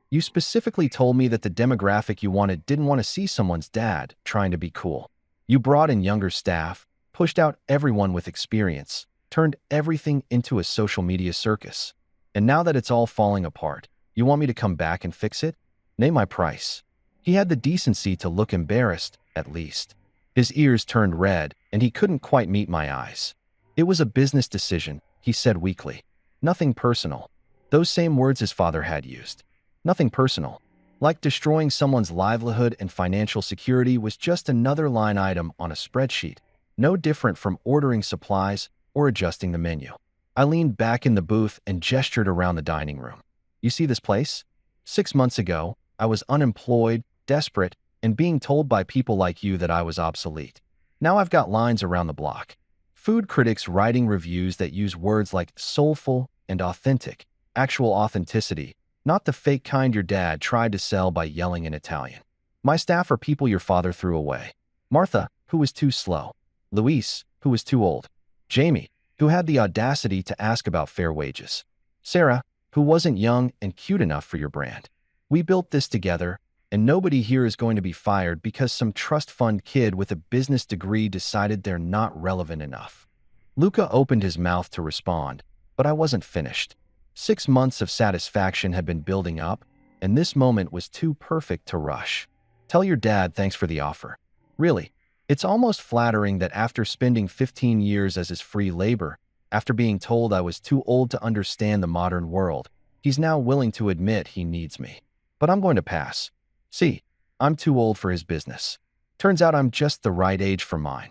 You specifically told me that the demographic you wanted didn't want to see someone's dad trying to be cool. You brought in younger staff, pushed out everyone with experience, turned everything into a social media circus. And now that it's all falling apart, you want me to come back and fix it? Name my price. He had the decency to look embarrassed, at least. His ears turned red, and he couldn't quite meet my eyes. It was a business decision, he said weakly. Nothing personal. Those same words his father had used. Nothing personal. Like destroying someone's livelihood and financial security was just another line item on a spreadsheet, no different from ordering supplies or adjusting the menu. I leaned back in the booth and gestured around the dining room. You see this place? 6 months ago, I was unemployed, desperate, and being told by people like you that I was obsolete. Now I've got lines around the block. Food critics writing reviews that use words like soulful and authentic, actual authenticity, not the fake kind your dad tried to sell by yelling in Italian. My staff are people your father threw away. Martha, who was too slow. Luis, who was too old. Jamie, who had the audacity to ask about fair wages. Sarah, who wasn't young and cute enough for your brand. We built this together, and nobody here is going to be fired because some trust fund kid with a business degree decided they're not relevant enough. Luca opened his mouth to respond, but I wasn't finished. 6 months of satisfaction had been building up, and this moment was too perfect to rush. Tell your dad thanks for the offer. Really, it's almost flattering that after spending 15 years as his free labor, after being told I was too old to understand the modern world, he's now willing to admit he needs me. But I'm going to pass. See, I'm too old for his business. Turns out I'm just the right age for mine.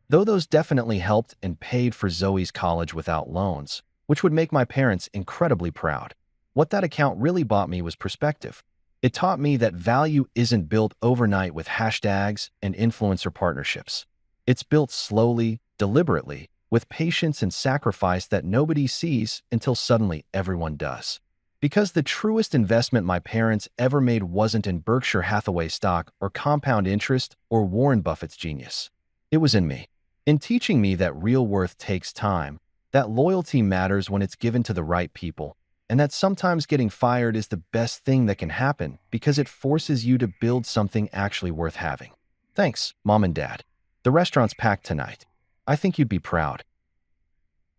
Though those definitely helped and paid for Zoe's college without loans, which would make my parents incredibly proud. What that account really bought me was perspective. It taught me that value isn't built overnight with hashtags and influencer partnerships. It's built slowly, deliberately, with patience and sacrifice that nobody sees until suddenly everyone does. Because the truest investment my parents ever made wasn't in Berkshire Hathaway stock or compound interest or Warren Buffett's genius. It was in me. In teaching me that real worth takes time, that loyalty matters when it's given to the right people, and that sometimes getting fired is the best thing that can happen because it forces you to build something actually worth having. Thanks, Mom and Dad. The restaurant's packed tonight. I think you'd be proud.